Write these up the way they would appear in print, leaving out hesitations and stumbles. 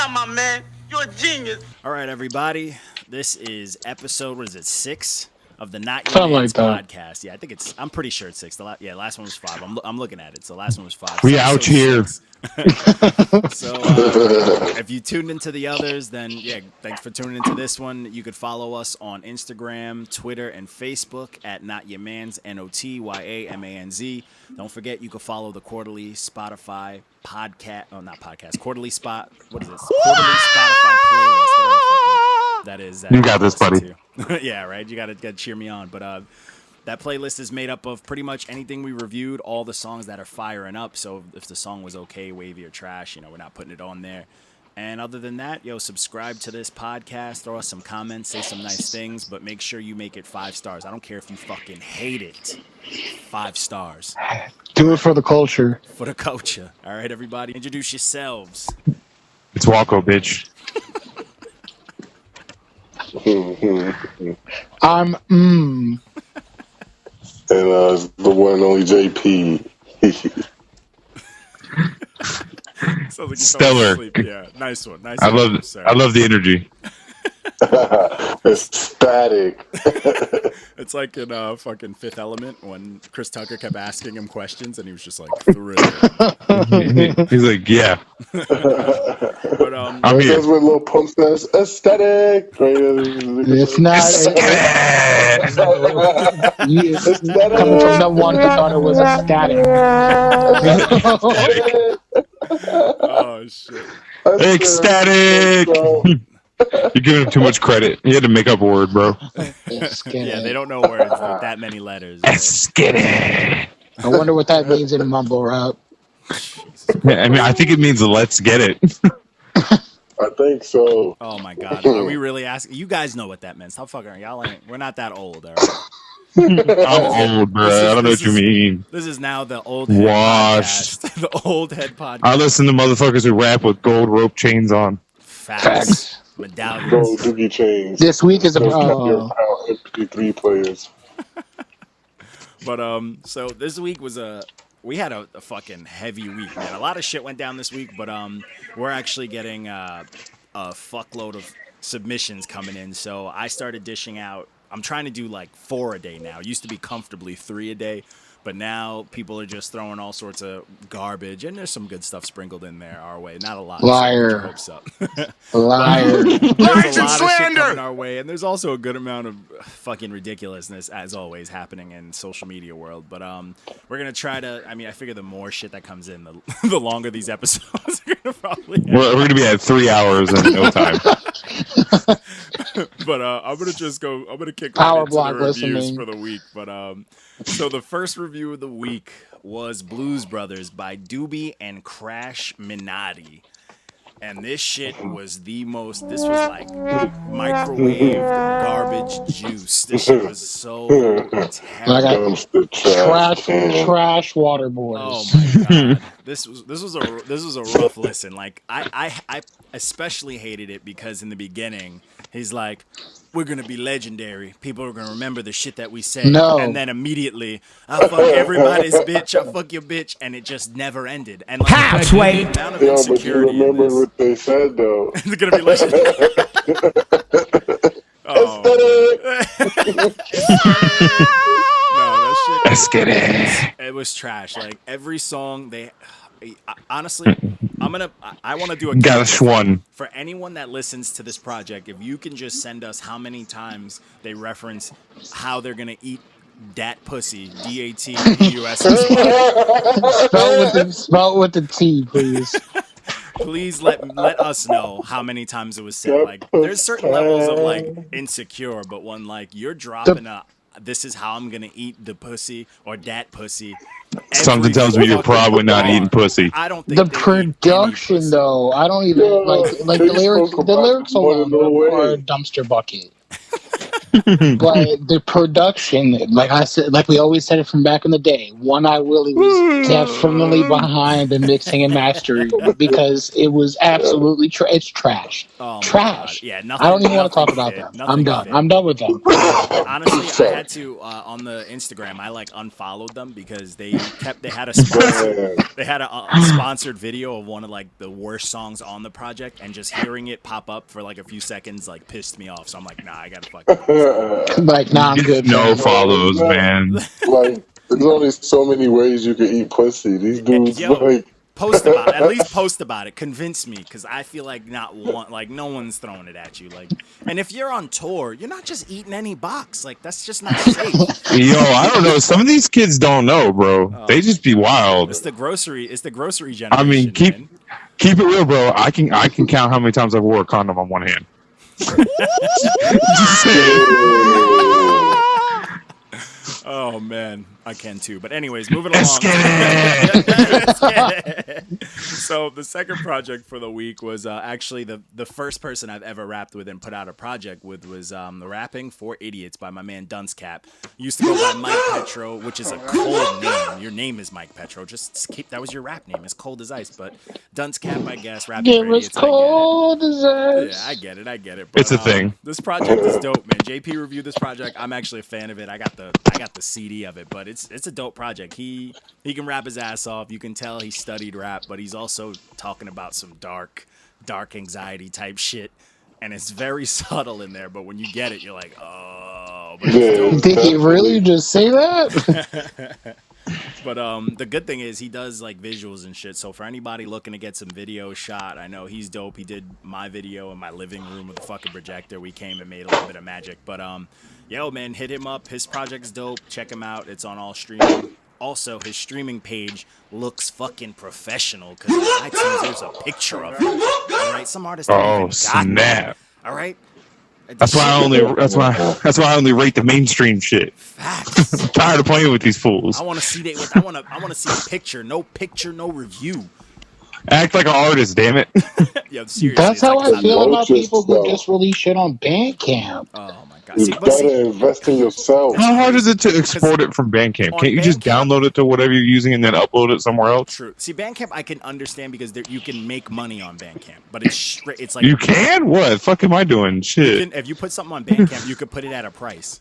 job, my man. You're a genius. All right, everybody. This is episode, what is it, 6 of the Not Your Man's podcast. Yeah, I think I'm pretty sure it's 6. Last one was 5. I'm looking at it. So last one was 5. We out here. So if you tuned into the others, then yeah, thanks for tuning into this one. You could follow us on Instagram, Twitter, and Facebook at Not Your Man's, NOTYAMANZ. Don't forget, you can follow the quarterly Spotify podcast. Oh, not podcast. Quarterly spot. What is this? Quarterly Spotify playlist. That is. You got this, buddy. Yeah, right. You gotta cheer me on. But that playlist is made up of pretty much anything we reviewed, all the songs that are firing up. So if the song was okay, wavy, or trash, we're not putting it on there. And other than that, subscribe to this podcast, throw us some comments, say some nice things, but make sure you make it 5 stars. I don't care if you fucking hate it. 5 stars. Do it for the culture. For the culture. All right, everybody, introduce yourselves. It's Walko, bitch. I'm And the one and only JP. Sounds like Stellar. Yeah, nice one. Nice. I love the energy. Ecstatic. It's like in fucking Fifth Element when Chris Tucker kept asking him questions and he was just like thrilled. He's like, yeah. But I'm here. That's when Lil Pump says aesthetic. It's not coming from the one who thought it was ecstatic. Oh shit. Ecstatic. You're giving him too much credit. You had to make up a word, bro. Yeah, they don't know words with that many letters. Ecstatic. I wonder what that means in mumble rap. I think it means let's get it. I think so. Oh my god. Are we really asking? You guys know what that meant. Stop fucking around. Y'all ain't. We're not that old, all right? I'm old, bro. I don't know what you mean. This is now the old head Washed. podcast. The old head podcast. I listen to motherfuckers who rap with gold rope chains on. Facts. Medallions. Gold Doogie chains. This week is MP3 players. But so this week was we had a fucking heavy week, man. A lot of shit went down this week, but we're actually getting a fuckload of submissions coming in. So I started dishing out. I'm trying to do like 4 a day now. It used to be comfortably 3 a day, but now people are just throwing all sorts of garbage, and there's some good stuff sprinkled in there our way. Not a lot. Liar. Hopes up. Liar. There's a lot of shit coming our way, and there's also a good amount of fucking ridiculousness, as always, happening in social media world. But we're gonna try to. I mean, I figure the more shit that comes in, the longer these episodes are gonna probably. We're gonna be at 3 hours in no time. But I'm gonna just go. I'm gonna kick Power right into block the reviews listening for the week. But so the first review of the week was Blues Brothers by Doobie and Krash Minati. And this shit was this was like microwaved garbage juice. This shit was so terrible. Like trash water boys. Oh my god. This was a rough listen. Like I especially hated it because in the beginning he's like, we're gonna be legendary. People are gonna remember the shit that we said. No. And then immediately, I'll fuck everybody's bitch, I'll fuck your bitch, and it just never ended. And like halfway. The amount of Yeah, but you insecurity in remember this. what they said though. It's gonna be legendary. Oh. No, that shit. Let's get it. It was trash. Like every song honestly, I want to do a Gosh one. for anyone that listens to this project. If you can just send us how many times they reference how they're gonna eat dat pussy, DATPUS. Spell with the T, please. Please let us know how many times it was said. Like, there's certain levels of like insecure, but when like you're dropping this is how I'm gonna eat the pussy or dat pussy. Something tells me you're probably not eating pussy. I don't think The production, though, I don't even like the lyrics. The lyrics alone are a dumpster bucket. But the production, like I said, like we always said it from back in the day, One Eye Willie was definitely behind the mixing and mastering because it was absolutely it's trash. Oh my Trash. God. Yeah, I don't even want to nothing talk about fit, them. nothing I'm done. fit. I'm done with them. Honestly, I had to on the Instagram. I like unfollowed them because they had a sponsored, they had a sponsored video of one of like the worst songs on the project, and just hearing it pop up for like a few seconds like pissed me off. So I'm like, nah, I gotta fucking. Like, nah, I'm good. No follows, man. Like, there's only so many ways you can eat pussy. These dudes, Yo, like, post about it. At least post about it. Convince me, because I feel like no one's throwing it at you. Like, and if you're on tour, you're not just eating any box. Like, that's just not safe. Yo, I don't know. Some of these kids don't know, bro. They just be wild. It's the grocery generation. I mean, keep man. it real, bro. I can count how many times I've wore a condom on one hand. Oh man, I can too. But anyways, moving along. Let's get it. So the second project for the week was actually the first person I've ever rapped with and put out a project with was the Rapping for Idiots by my man Duncecap. Used to go by Mike Petro, which is a cold name. Your name is Mike Petro. Just keep that was your rap name. It's cold as ice. But Duncecap, I guess. Rapping It for was Idiots. cold as ice. Yeah, I get it. But, It's a thing. This project is dope, man. JP reviewed this project. I'm actually a fan of it. I got the CD of it, but it's a dope project. He can rap his ass off. You can tell he studied rap, but he's also talking about some dark anxiety type shit, and it's very subtle in there. But when you get it, you're like, oh. But it's dope. Did he really just say that? But the good thing is he does like visuals and shit. So for anybody looking to get some video shot, I know he's dope. He did my video in my living room with a fucking projector. We came and made a little bit of magic. But yo man, hit him up. His project's dope. Check him out. It's on all streaming. Also, his streaming page looks fucking professional because on iTunes there's a picture of him. All right, some artists don't even got snap. that. All right. That's why I only rate the mainstream shit. Facts. I'm tired of playing with these fools. I want to see that. I want to see a picture. No picture, no review. Act like an artist, damn it. Yo, seriously, That's how I feel about Just people who so. just release shit on Bandcamp. Oh my god. you See, but gotta invest in yourself. How hard is it to export it from Bandcamp? On Can't you just Bandcamp- download it to whatever you're using and then upload it somewhere else? true. See, Bandcamp I can understand because you can make money on Bandcamp, but it's straight. It's like You can? What the fuck am I doing? Shit. if you put something on Bandcamp, you could put it at a price.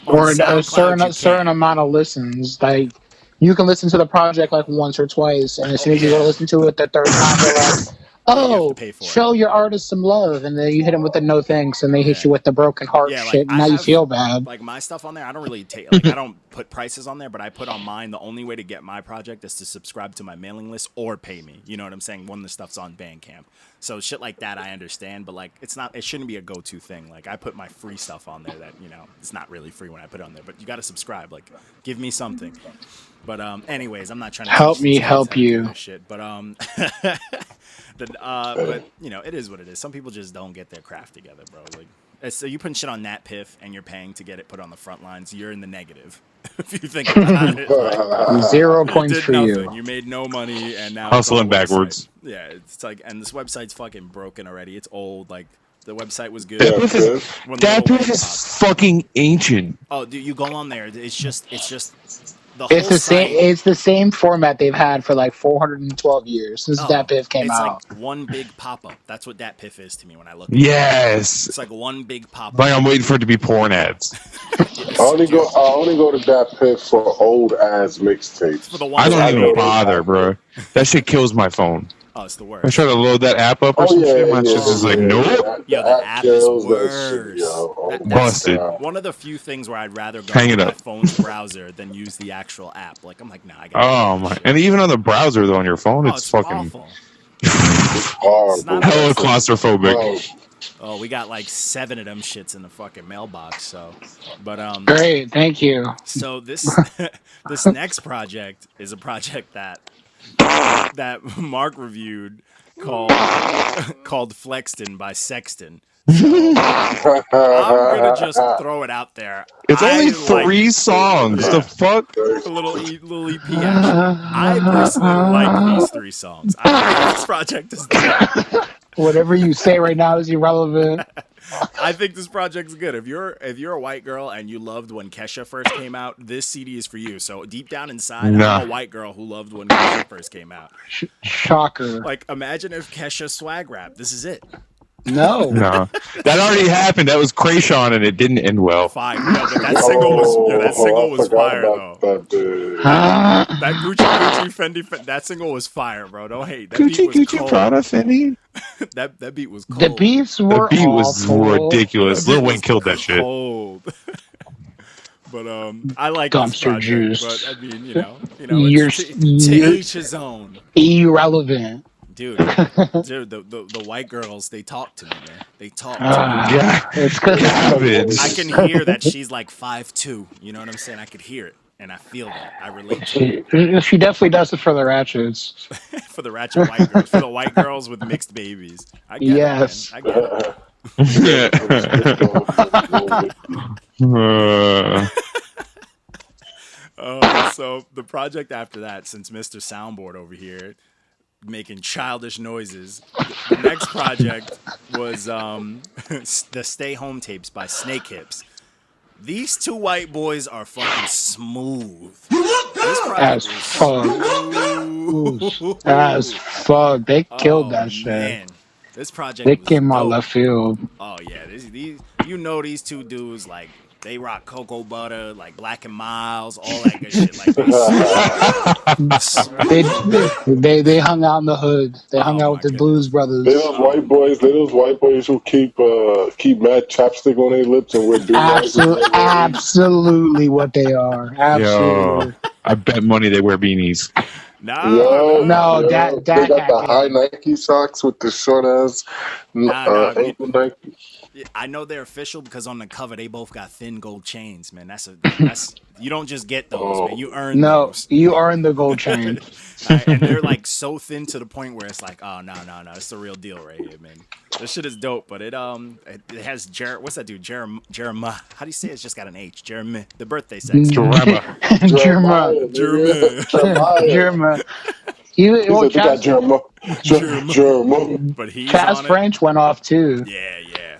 On Or a SoundCloud, you certain can't. amount of listens. Like, you can listen to the project like once or twice, and as soon as you go to listen to it the third time, they're like, oh, pay for it. show your artist some love. And then you hit them with the no thanks, and they hit you with the broken heart Yeah, like, shit, and I now you have- feel bad. Like my stuff on there, I don't really take. Like I don't put prices on there, but I put on mine. The only way to get my project is to subscribe to my mailing list or pay me. You know what I'm saying? When the stuff's on Bandcamp, so shit like that I understand, but like it's not. It shouldn't be a go-to thing. Like I put my free stuff on there that it's not really free when I put it on there, but you got to subscribe. Like give me something. But anyways, I'm not trying to Help teach me these guys help how to do you. this shit. But but it is what it is. Some people just don't get their craft together, bro. Like so you putting shit on NatPiff and you're paying to get it put on the front lines, you're in the negative. If you think about it, like, 0 you points did for nothing. you. You made no money, and now Hustling it's on the website. backwards. Yeah, it's like, and this website's fucking broken already. It's old. Like the website was good. That piff is, when that Lil piff Wayne is popped. fucking ancient. Oh, dude, you go on there. It's just the whole It's the same. site- It's the same format they've had for like 412 years since Oh, that Biff came it's out. like one big pop-up. That's what that piff is to me when I look. Yes. It's like one big pop-up. Like I'm waiting for it to be porn ads. I only go to that pit for old ass mixtapes. For the ones I don't that even know- bother, bro. That shit kills my phone. Oh, it's the I worst. try to load that app up or some shit. My shit's just like, nope. Yo, the app is kills that worse. shit, yo. Oh That- my Busted. God. One of the few things where I'd rather go Hang to it my up. phone's browser than use the actual app. Like I'm like, nah, I got. Oh my! And even on the browser though, on your phone, it's fucking awful. Horrible. not- hella claustrophobic. Oh, we got like 7 of them shits in the fucking mailbox. So, but Great, thank you. so this this next project is a project that Mark reviewed called Flexton by Sexton. I'm gonna just throw it out there. It's only I 3 songs. Yeah. The fuck? a little EP action. I personally like these 3 songs. I think this project is dope. Whatever you say right now is irrelevant. I think this project's good. If you're a white girl and you loved when Kesha first came out, this CD is for you. So deep down inside, Nah. I'm a white girl who loved when Kesha first came out. Shocker. Like, imagine if Kesha swag rap. This is it. No. No, that already happened. That was Krash on, and it didn't end well. Fire. No, but that single was fire though. That Gucci Fendi, that single was fire, bro. Don't hate. That beat was cold. Prada, Fendi. that beat was cold. The beats were The beat was awful. ridiculous. Lil Wayne killed that shit. Cold. But I like Dumpster this project, juice. But I mean, You're- it's to each his own. Irrelevant. Dude, the white girls, they talk to me, man. They talk to me. Yeah. It's because Garbage. I can hear that she's like 5'2". You know what I'm saying? I could hear it, and I feel that. I relate to she definitely does it for the ratchets. it. For the ratchet white girls, for the white girls with mixed babies. I get Yes. it, man. I get it. So the project after that, since Mr. Soundboard over here making childish noises, the next project was the Stay Home tapes by Snakehips. These two white boys are fucking smooth. This As project is fuck. As fuck. They killed that shit. Man. This project They was came out dope. left field. Oh yeah, these these two dudes, like, they rock cocoa butter, like Black and Miles, all that good shit. Like They hung out in the hood. They hung out with the Blues Brothers. They those white boys who keep mad chapstick on their lips and wear Absolutely what they are. Absolutely. Yo, I bet money they wear beanies. No, that they got the happened. high Nike socks with the short ass ankle Nike. I know they're official because on the cover they both got thin gold chains, man. That's you don't just get those, man. You earn those. You earn the gold chain. And they're like so thin to the point where it's like, oh no, it's the real deal right here, man. This shit is dope, but it has what's that dude? Jeremiah. How do you say it? It's just got an H. Jeremiah. The birthday sex. Jeremiah. He got Jeremiah. But he's Chaz on it. French went off too. Yeah.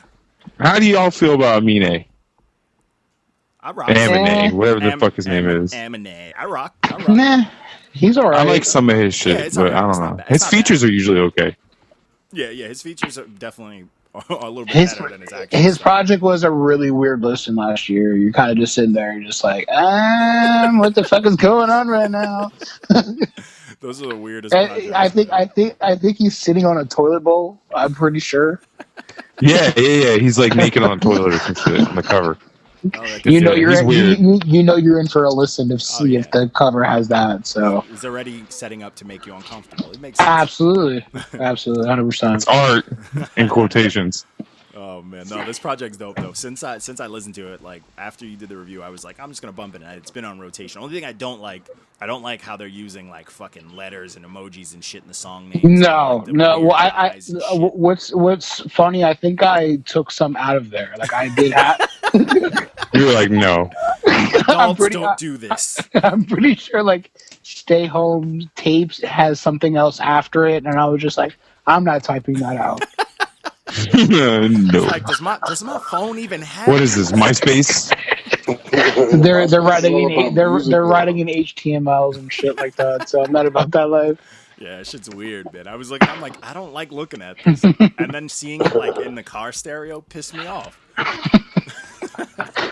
How do y'all feel about Amine? I rock. Amine, whatever the fuck his name is. Amine. I rock. Nah, he's alright. I like some of his shit, it's but alright. I It's don't not know. bad. His It's not features are usually okay. Yeah. His features are definitely a little bit His better than his actual his stuff. project was a really weird listen last year. You're kind of just sitting there and just like, what the fuck is going on right now? Those are the weirdest. I think he's sitting on a toilet bowl. I'm pretty sure. Yeah. He's like naked on a toilet or some shit on the cover. You know he's weird. you know you're in for a listen to see if the cover has that. So It's already setting up to make you uncomfortable. It makes sense. absolutely, 100%. It's art in quotations. Oh man, no, this project's dope though. Since I listened to it, like after you did the review, I was like, I'm just gonna bump it. And it's been on rotation. Only thing I don't like how they're using like fucking letters and emojis and shit in the song names. No. And, like, the Well, weird I eyes and shit. what's funny? I think I took some out of there. Like I did have. You were like, no. Adults don't do this. I'm pretty sure like Stay Home Tapes has something else after it, and I was just like, I'm not typing that out. No. Like, does my phone even have? What is this? MySpace? They're writing in they're writing in HTMLs and shit like that. So I'm not about that life. Yeah, shit's weird, man. I'm like, I don't like looking at this, and then seeing it like in the car stereo pissed me off.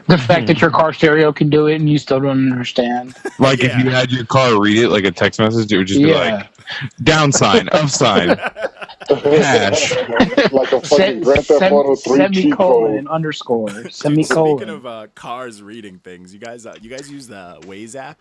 The fact that your car stereo can do it and you still don't understand. Like if you had your car read it like a text message, it would just be like down sign, up sign, hash. Like a fucking Grand Theft Auto 3 cheat code. _, semicolon. Speaking of cars reading things, you guys use the Waze app?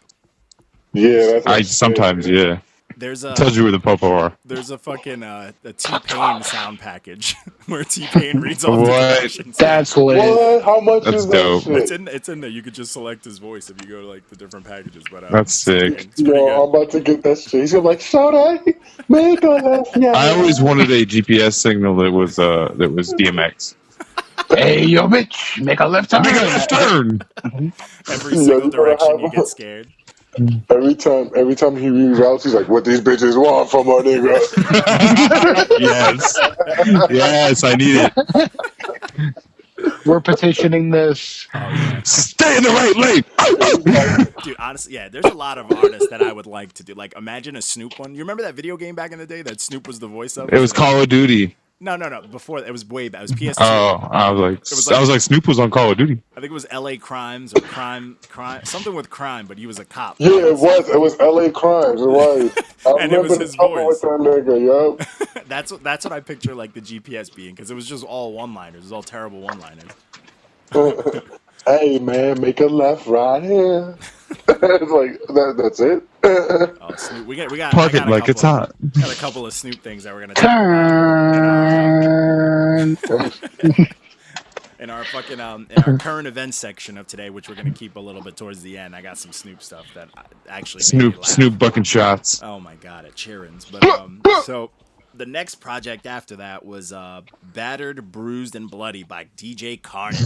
Yeah, I sometimes, yeah. There's a Tells you where the popo are. There's a fucking a T-Pain sound package where T-Pain reads all the What? directions. That's lit. What? How much That's is dope. that shit? It's in there. You could just select his voice if you go to like the different packages. But That's sick. It's pretty Yo, good. I'm about to get that shit. He's gonna be like, Shawty, make a left. Yeah. I always wanted a GPS signal that was DMX. Hey, yo, bitch, make a left turn. Make a left turn. Every single you direction you have- get scared. Every time he reroutes, he's like, "What these bitches want from our nigga?" Yes, I need it. We're petitioning this. Oh yeah, Stay in the right lane. dude. Honestly, yeah. There's a lot of artists that I would like to do. Like, imagine a Snoop one. You remember that video game back in the day that Snoop was the voice of? It was Call of Duty. No. Before it was way back. It was PS2. Oh, I was like Snoop was on Call of Duty. I think it was L.A. Crimes or crime, something with crime, but he was a cop. Yeah, it was. It was L.A. Crimes. It was. I And it was his voice. With that nigga, yup. That's what I picture like the GPS being, because it was just all one-liners. It was all terrible one-liners. Hey man, make a left right here. It's like that's it. Oh, Snoop. We got Park I it got a like couple, it's hot. Got a couple of Snoop things that we're gonna talk about in our fucking in our current events section of today, which we're gonna keep a little bit towards the end. I got some Snoop stuff that actually made me laugh. Snoop bucking shots. Oh my god, at Cheerin's. But so the next project after that was Battered, Bruised, and Bloody by DJ Carnage.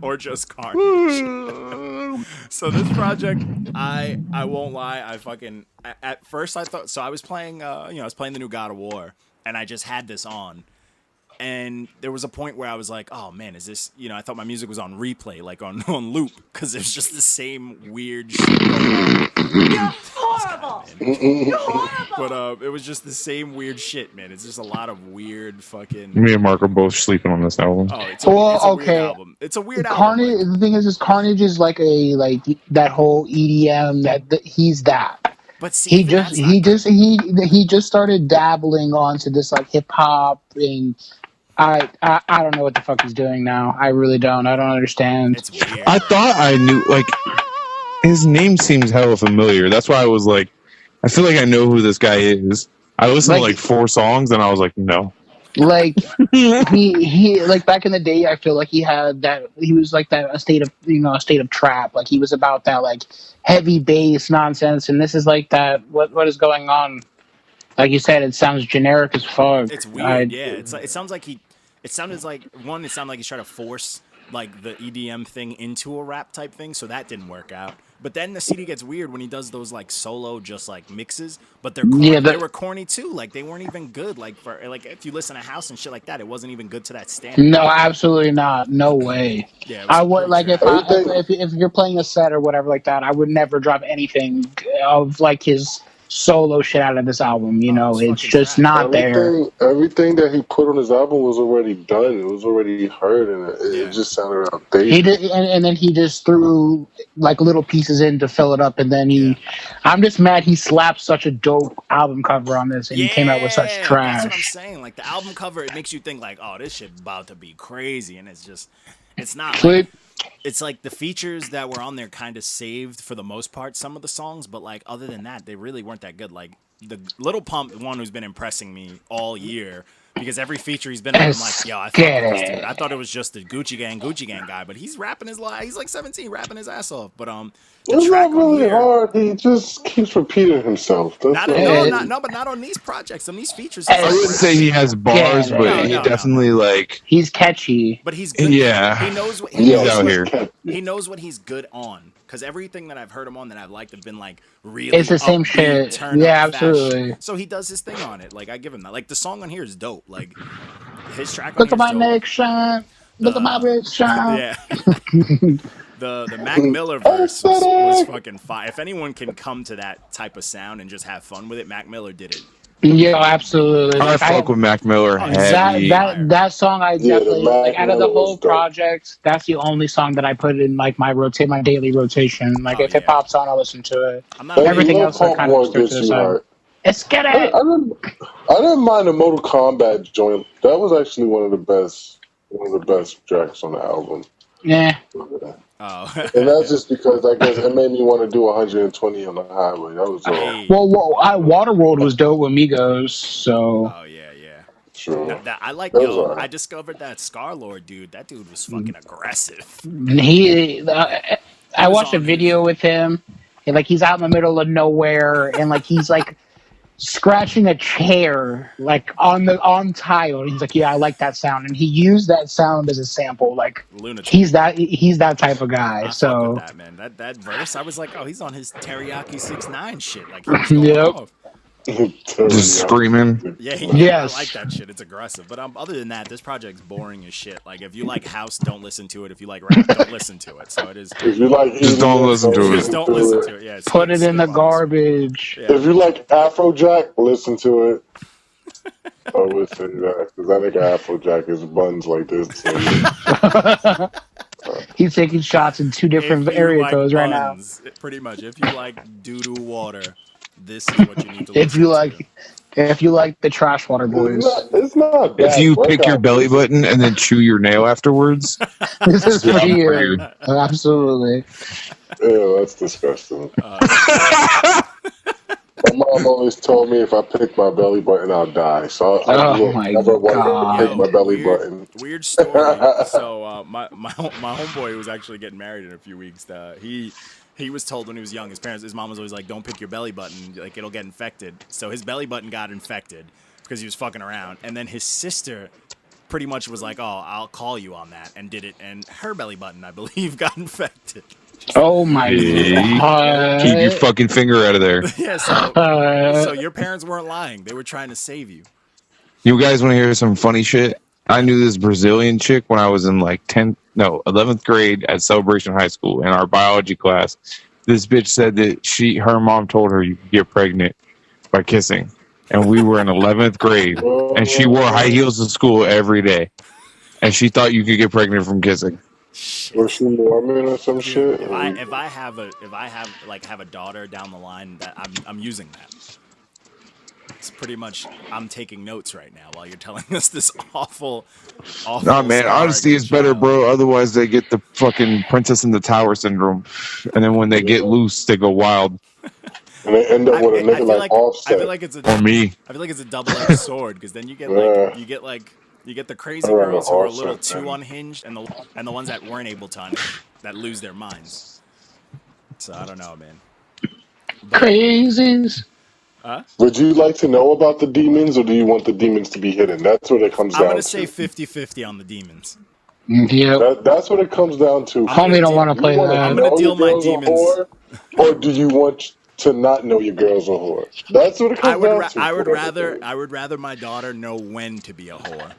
Or just Carnage. So this project, I won't lie, I fucking at first I thought, so I was playing I was playing the new God of War, and I just had this on. And there was a point where I was like, oh man, is this, I thought my music was on replay, like on loop, because it was just the same weird shit going on. You're horrible. You're horrible. But it was just the same weird shit, man. It's just a lot of weird fucking. Me and Mark are both sleeping on this album. Oh, it's a weird album. It's a weird Carnage. album. The thing is Carnage is like that whole EDM that he's that. But see, he just started dabbling onto this like hip hop and. I don't know what the fuck he's doing now. I really don't. I don't understand. It's weird. I thought I knew, like, his name seems hella familiar. That's why I was like, I feel like I know who this guy is. I listened to like 4 songs and I was like, no. Like he like back in the day, I feel like he was like that a state of trap. Like he was about that like heavy bass nonsense, and this is like that. What is going on? Like you said, it sounds generic as fuck. It's weird, yeah. It sounds like it sounded like he's trying to force like the EDM thing into a rap type thing, so that didn't work out. But then the CD gets weird when he does those like solo just like mixes, but they're corny. They were corny too. Like they weren't even good. Like for like if you listen to house and shit like that, it wasn't even good to that standard. No, absolutely not. No way. Yeah, I would like if you're playing a set or whatever like that, I would never drop anything of like his solo shit out of this album. It's just not there. Everything that he put on his album was already done. It was already heard, and it just sounded outdated. He did, and then he just threw like little pieces in to fill it up, and then I'm just mad he slapped such a dope album cover on this, and he came out with such trash. That's what I'm saying. Like the album cover, it makes you think like, oh, this shit about to be crazy, and it's not. Like, it's like the features that were on there kind of saved for the most part some of the songs, but like other than that, they really weren't that good. Like the Little Pump, the one who's been impressing me all year, because every feature he's been on, I'm like, yo, I thought this dude. I thought it was just the Gucci Gang guy, but he's rapping he's like 17, rapping his ass off. But it's not really hard. He just keeps repeating himself. But not on these projects. On these features, I wouldn't say he has bars, but he definitely like he's catchy. But he's good. Yeah, he knows what he's out here. He knows what he's good on. Because everything that I've heard him on that I've liked have been like really. It's the same shit. Yeah, absolutely. So he does his thing on it. Like I give him that. Like the song on here is dope. Like his track. Look at my neck shine. Look at my wrist shine. Yeah. The Mac Miller verse was fucking fire. If anyone can come to that type of sound and just have fun with it, Mac Miller did it. Yeah, absolutely. I fuck with Mac Miller. That song I definitely like out of the whole project. That's the only song that I put in like my daily rotation. Like if it pops on, I'll listen to it. Everything else I kind of stick to the side. Let's get it. I didn't mind the Mortal Kombat joint. That was actually one of the best tracks on the album. Yeah. And that's just because I guess it made me want to do 120 on the highway. That was all. Well, Waterworld was dope with Migos, so. Oh yeah. Sure. I like I discovered that Scar-Lord dude. That dude was fucking aggressive. I watched a video with him, and like he's out in the middle of nowhere, and like he's like scratching a chair like on tile. He's like, yeah, I like that sound, and he used that sound as a sample. Like Lunatic. he's that type of guy. So that man, that verse, I was like, oh, he's on his Teriyaki 6ix9ine shit. Like he was going off. Just screaming. Yeah, Yes. I like that shit. It's aggressive. But other than that, this project's boring as shit. Like, if you like house, don't listen to it. If you like rap, don't listen to it. So it is. If you like Just don't listen to it. Just don't listen to it. Yeah, Put it in the skip on this one. garbage. Yeah. If you like Afrojack, listen to it. I would say that because I think Afrojack is buns like this. He's taking shots in two different If you area like codes right now. buns, pretty much. If you like doo-doo water, this is what you need to listen If you like, to. if you like the Trash Water Boys, It's not bad. If you pick your Workout belly music. button and then chew your nail afterwards, this is Yeah, for for you. you. Absolutely. Ew, that's disgusting. My mom always told me if I pick my belly button, I'll die. So I Oh my never wanted God. to pick my belly weird, button. Weird story. So my homeboy was actually getting married in a few weeks. He was told when he was young, his mom was always like, "Don't pick your belly button, like it'll get infected." So his belly button got infected because he was fucking around, and then his sister pretty much was like, "Oh, I'll call you on that," and did it, and her belly button, I believe, got infected. Oh my Hey, God. keep your fucking finger out of there. Yeah, so your parents weren't lying; they were trying to save you. You guys want to hear some funny shit? I knew this Brazilian chick when I was in like 11th grade at Celebration High School in our biology class. This bitch said that her mom told her you could get pregnant by kissing. And we were in 11th grade and she wore high heels to school every day. And she thought you could get pregnant from kissing. Was she Mormon or some shit? If I have a daughter down the line, that I'm using that. It's pretty much I'm taking notes right now while you're telling us this awful. Nah, man, honesty is better, bro. Otherwise, they get the fucking Princess in the Tower syndrome. And then when they get loose, they go wild. And they end up with a nigga like Offset. I feel like it's Or me. I feel like it's a double-edged sword because then you get the crazy I remember girls who are a little Offset, too man. unhinged, and the ones that weren't able to unhinge, that lose their minds. So I don't know, man. Crazies. Would you like to know about the demons, or do you want the demons to be hidden? That's what it comes I'm down gonna to. say 50-50 on the demons. Yep. That's what it comes down to. Homie don't want to play You wanna that. I'm gonna know deal your my girl's a demons. whore, or do you want to not know your girl's a whore? That's what it comes down to. I would rather my daughter know when to be a whore.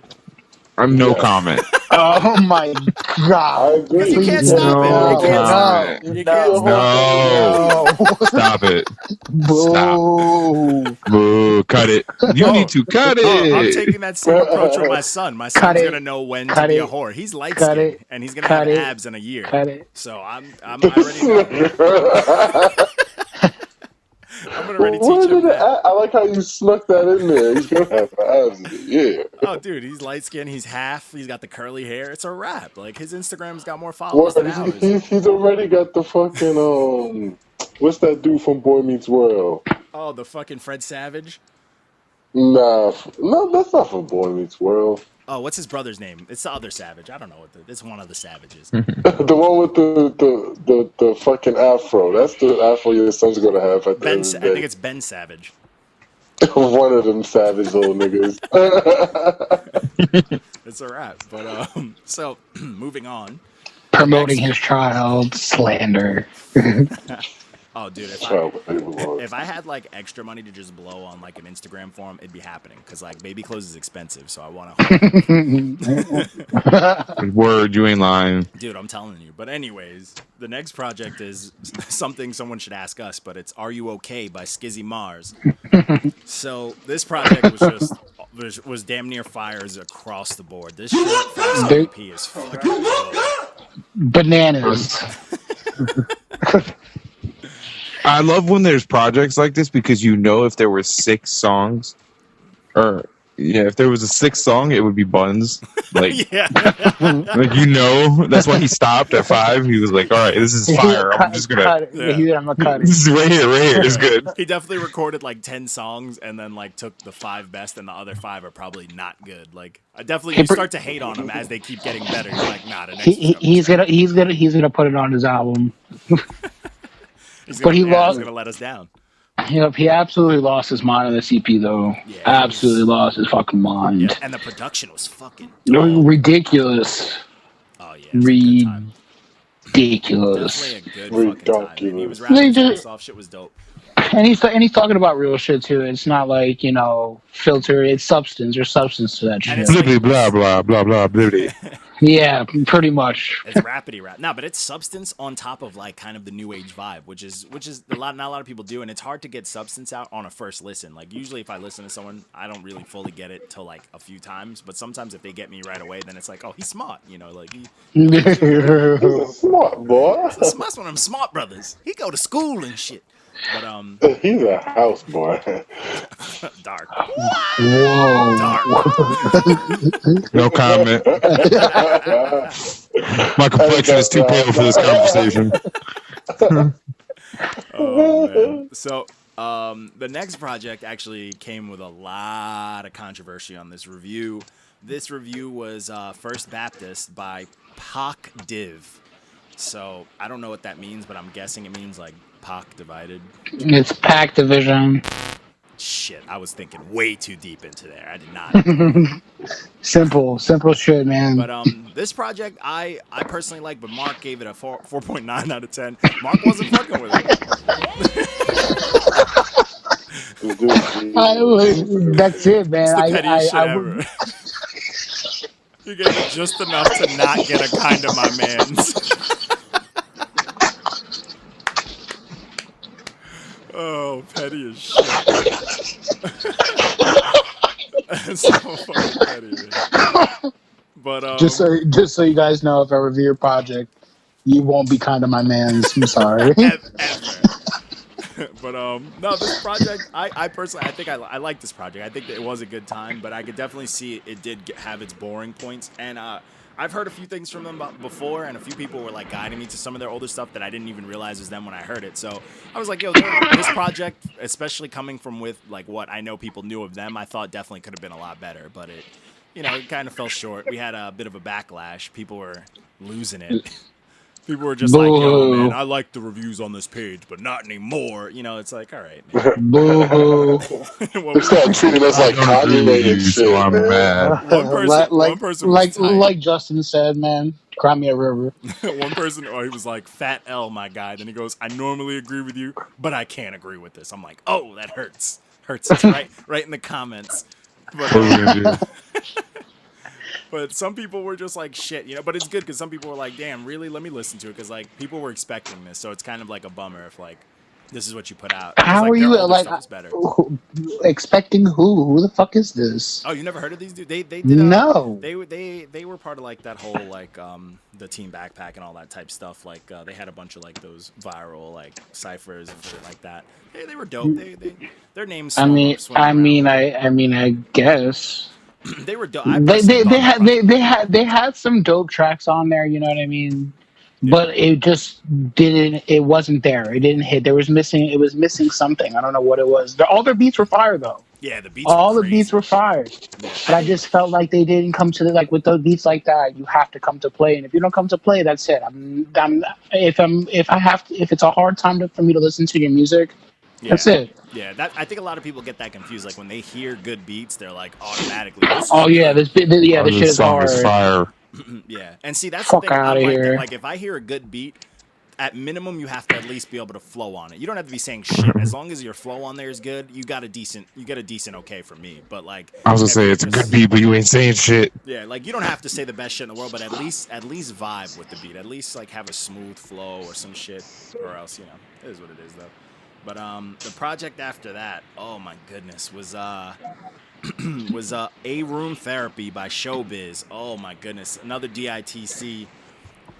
I'm no Yes. comment. Oh my I God. agree. You can't stop it. You can't stop it. You can't stop No. Stop it. Boo. Boo. Cut it. You need to cut Oh, I'm it. taking that same approach with my son. My son's it. gonna know when to Cut be a it. whore. He's light Cut skinned it. and he's gonna Cut have it. abs in a year. Cut it. So I already know. I'm gonna already teach him that. I like how you snuck that in there. He's gonna have abs in it. Yeah. Oh, dude, he's light skinned. He's got the curly hair. It's a wrap. Like his Instagram's got more Well, followers than ours. he's already got the fucking what's that dude from Boy Meets World? Oh, the fucking Fred Savage. No, that's not from Boy Meets World. Oh, what's his brother's name? It's the other Savage. I don't know it's one of the Savages. The one with the fucking afro. That's the afro your son's gonna have at the end of the I think day. it's Ben Savage. One of them savage little niggas. It's a wrap. But so moving on. Promoting his child. Slander. Oh, dude, if I had like extra money to just blow on like an Instagram form, it'd be happening because like baby clothes is expensive, so I want to. Word, you ain't lying. Dude, I'm telling you. But anyways, the next project is something someone should ask us, but it's "Are You Okay" by Skizzy Mars. So this project was damn near fires across the board. This shit from EP is fucking dope. Bananas. I love when there's projects like this because you know if there were 6 songs, or if there was a 6th song, it would be Buns. Like, Yeah. like that's why he stopped at 5. He was like, "All right, this is fire. I'm just gonna. cut it. Yeah. Yeah. I'm gonna cut it. This is right here. It's good." He definitely recorded like 10 songs and then like took the 5 best and the other 5 are probably not good. Like I definitely you start to hate on them as they keep getting better. You're like, nah, the next He's gonna put it on his album. he's but he lost. He's gonna let us down. Yep, he absolutely lost his mind on the CP though. Yeah, absolutely lost his fucking mind. Yeah, and the production was fucking dope. Ridiculous. Oh yeah, it was a good time. Ridiculous. Definitely a good fucking time. And he was rapping his ass off. Shit was dope. And he's talking about real shit too. It's not like filter. It's substance. There's substance to that And shit. it's like, Blibbly blah blah blah blah blibbly. Yeah, pretty much. it's rapidy rap. No, but it's substance on top of like kind of the new age vibe, which is not a lot of people do, and it's hard to get substance out on a first listen. Like usually if I listen to someone, I don't really fully get it till like a few times, but sometimes if they get me right away, then it's like, oh, he's smart, like he He's a smart boy. that's one of them smart brothers. He go to school and shit. But He's a house boy. dark. Whoa. Dark. No comment. My complexion is too pale for this conversation. Oh man. So the next project actually came with a lot of controversy on this review. This review was First Baptist by Pac Div. So I don't know what that means, but I'm guessing it means like Pac divided. It's Pac Division. Shit, I was thinking way too deep into there. I did not. Simple shit, man. But this project I personally like, but Mark gave it a 4.9 out of 10. Mark wasn't fucking with it. That's it, man. It's the pettiest shit I ever. You gave it just enough to not get a kind of my man's. Oh, petty as shit. So fucking petty, man. But just so you guys know, if I review your project, you won't be kind of my man's. I'm sorry. But no, this project, I personally, I think I like this project. I think that it was a good time, but I could definitely see it did have its boring points. And I've heard a few things from them before, and a few people were like guiding me to some of their older stuff that I didn't even realize was them when I heard it. So I was like, yo, this project, especially coming from with like what I know people knew of them, I thought definitely could have been a lot better. But it, it kind of fell short. We had a bit of a backlash. People were losing it. People were just like, yo, man, I like the reviews on this page, but not anymore. It's like, all right, man. Boo-hoo. They start treating us like Kanye and shit, So I'm man. mad. One person was tight. like Justin said, man, cry me a river. One person, he was like, Fat L, my guy. Then he goes, I normally agree with you, but I can't agree with this. I'm like, oh, that hurts. It's right in the comments. But, but some people were just like, shit, but it's good because some people were like, damn, really? Let me listen to it. Because, like, people were expecting this. So it's kind of like a bummer if, like, this is what you put out. How are you, like, better. Expecting who? Who the fuck is this? Oh, you never heard of these dudes? They did no. They were part of, like, that whole, like, the Team Backpack and all that type stuff. Like, they had a bunch of, like, those viral, like, ciphers and shit like that. They were dope. Their names. I guess. They were dope. They had some dope tracks on there, you know what I mean? Yeah. But it just didn't. It wasn't there. It didn't hit. It was missing something. I don't know what it was. All their beats were fire though. Yeah, the beats. All the beats were fire. Yeah. But I just felt like they didn't come to with those beats like that. You have to come to play, and if you don't come to play, that's it. If it's a hard time for me to listen to your music. Yeah. That's it. Yeah, I think a lot of people get that confused. Like when they hear good beats, they're like automatically. This shit is hard. Is fire. Yeah, and see that's the thing. I like that. Like if I hear a good beat, at minimum you have to at least be able to flow on it. You don't have to be saying shit. As long as your flow on there is good, you get a decent okay from me. But like I was gonna say it's a good beat, but you ain't saying shit. Yeah, like you don't have to say the best shit in the world, but at least vibe with the beat. At least like have a smooth flow or some shit, or else it is what it is though. But the project after that, oh my goodness, was A Room Therapy by Showbiz. Oh my goodness, another DITC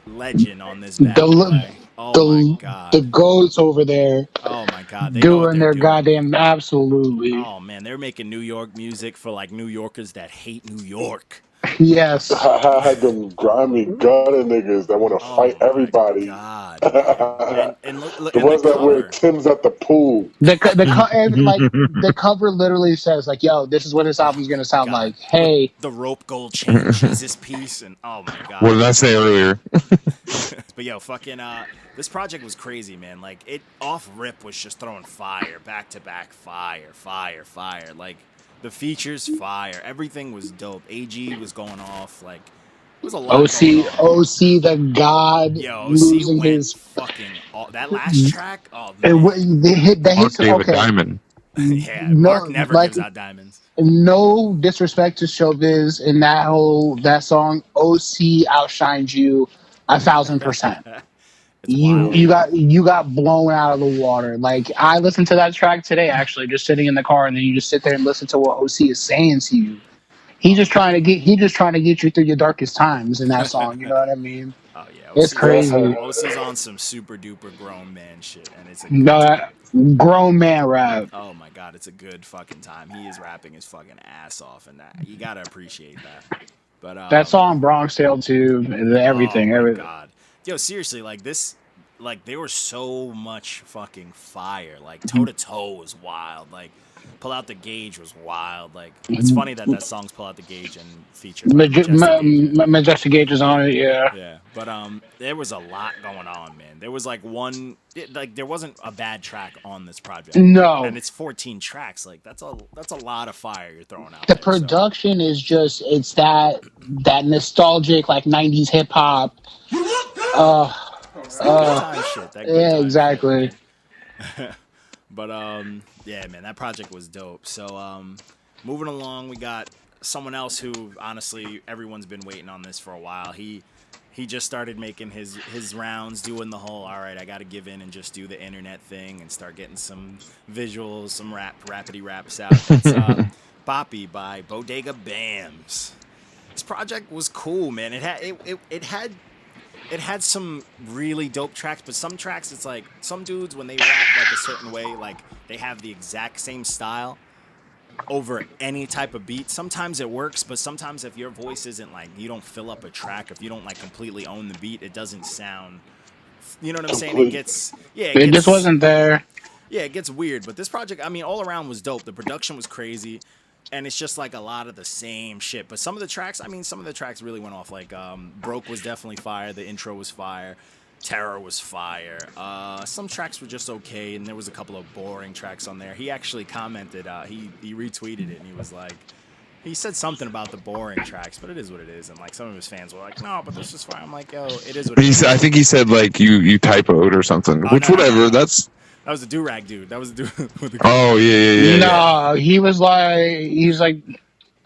legend on this bad boy. My god, the goats over there. Oh my god, doing their goddamn absolutely. Oh man, they're making New York music for like New Yorkers that hate New York. Yes. I had them grimy gutter niggas that want to fight everybody. God. and look, the ones that wear Timbs at the pool. The cover literally says like, "Yo, this is what this album's gonna sound like." Hey, with the rope gold chain Jesus piece, and oh my god. What did I say earlier? But yo, fucking this project was crazy, man. Like it off rip was just throwing fire, back to back, fire. Like. The features fire. Everything was dope. AG was going off. Like was a lot going on. OC, the god, Yo, losing OC went his. fucking that last track. Oh And man, they hit. They Mark hit. gave a Okay, diamond. yeah. no, Mark never like gives out diamonds. no disrespect to Showbiz in that song. OC outshined you 1,000%. It's wild. You got blown out of the water. Like I listened to that track today, actually, just sitting in the car, and then you just sit there and listen to what OC is saying to you. He's just trying to get you through your darkest times in that song. You know what I mean? Oh yeah, It's crazy. OC's on some super duper grown man shit, and it's a good No, time. that grown man rap. Oh my god, it's a good fucking time. He is rapping his fucking ass off, and that you gotta appreciate that. But That song Bronx Tale too, everything, oh my everything. god, yo, seriously, like this, like there was so much fucking fire. Like Toe to Toe was wild. Like Pull Out the Gauge was wild. Like it's funny that song's Pull Out the Gauge and featured Majestic Gauge is on it, yeah. Yeah, but there was a lot going on, man. There was like there wasn't a bad track on this project. No, and it's 14 tracks. Like that's a lot of fire you're throwing out. The production is just it's that nostalgic like 90s hip hop. Yeah, exactly. But yeah, man, that project was dope. So moving along, we got someone else who honestly everyone's been waiting on this for a while. He just started making his rounds, doing the whole all right, I got to give in and just do the internet thing and start getting some visuals, some rapidy raps out. It's Papi by Bodega Bamz. This project was cool, man. It had some really dope tracks, but some tracks it's like some dudes when they rap like a certain way, like they have the exact same style over any type of beat. Sometimes it works, but sometimes if your voice isn't like you don't fill up a track, if you don't like completely own the beat, it doesn't sound. You know what I'm saying? It just wasn't there. Yeah, it gets weird. But this project, I mean, all around was dope. The production was crazy. And it's just like a lot of the same shit. But some of the tracks really went off. Like Broke was definitely fire. The intro was fire. Terror was fire. Some tracks were just okay. And there was a couple of boring tracks on there. He actually commented. He retweeted it. And he was like, he said something about the boring tracks. But it is what it is. And like some of his fans were like, no, but this is fire. I'm like, yo, it is what it is. I think he said like you typoed or something. Which no, whatever. No. That's. That was the do-rag dude. That was the dude with the... Oh, yeah. No, he's like,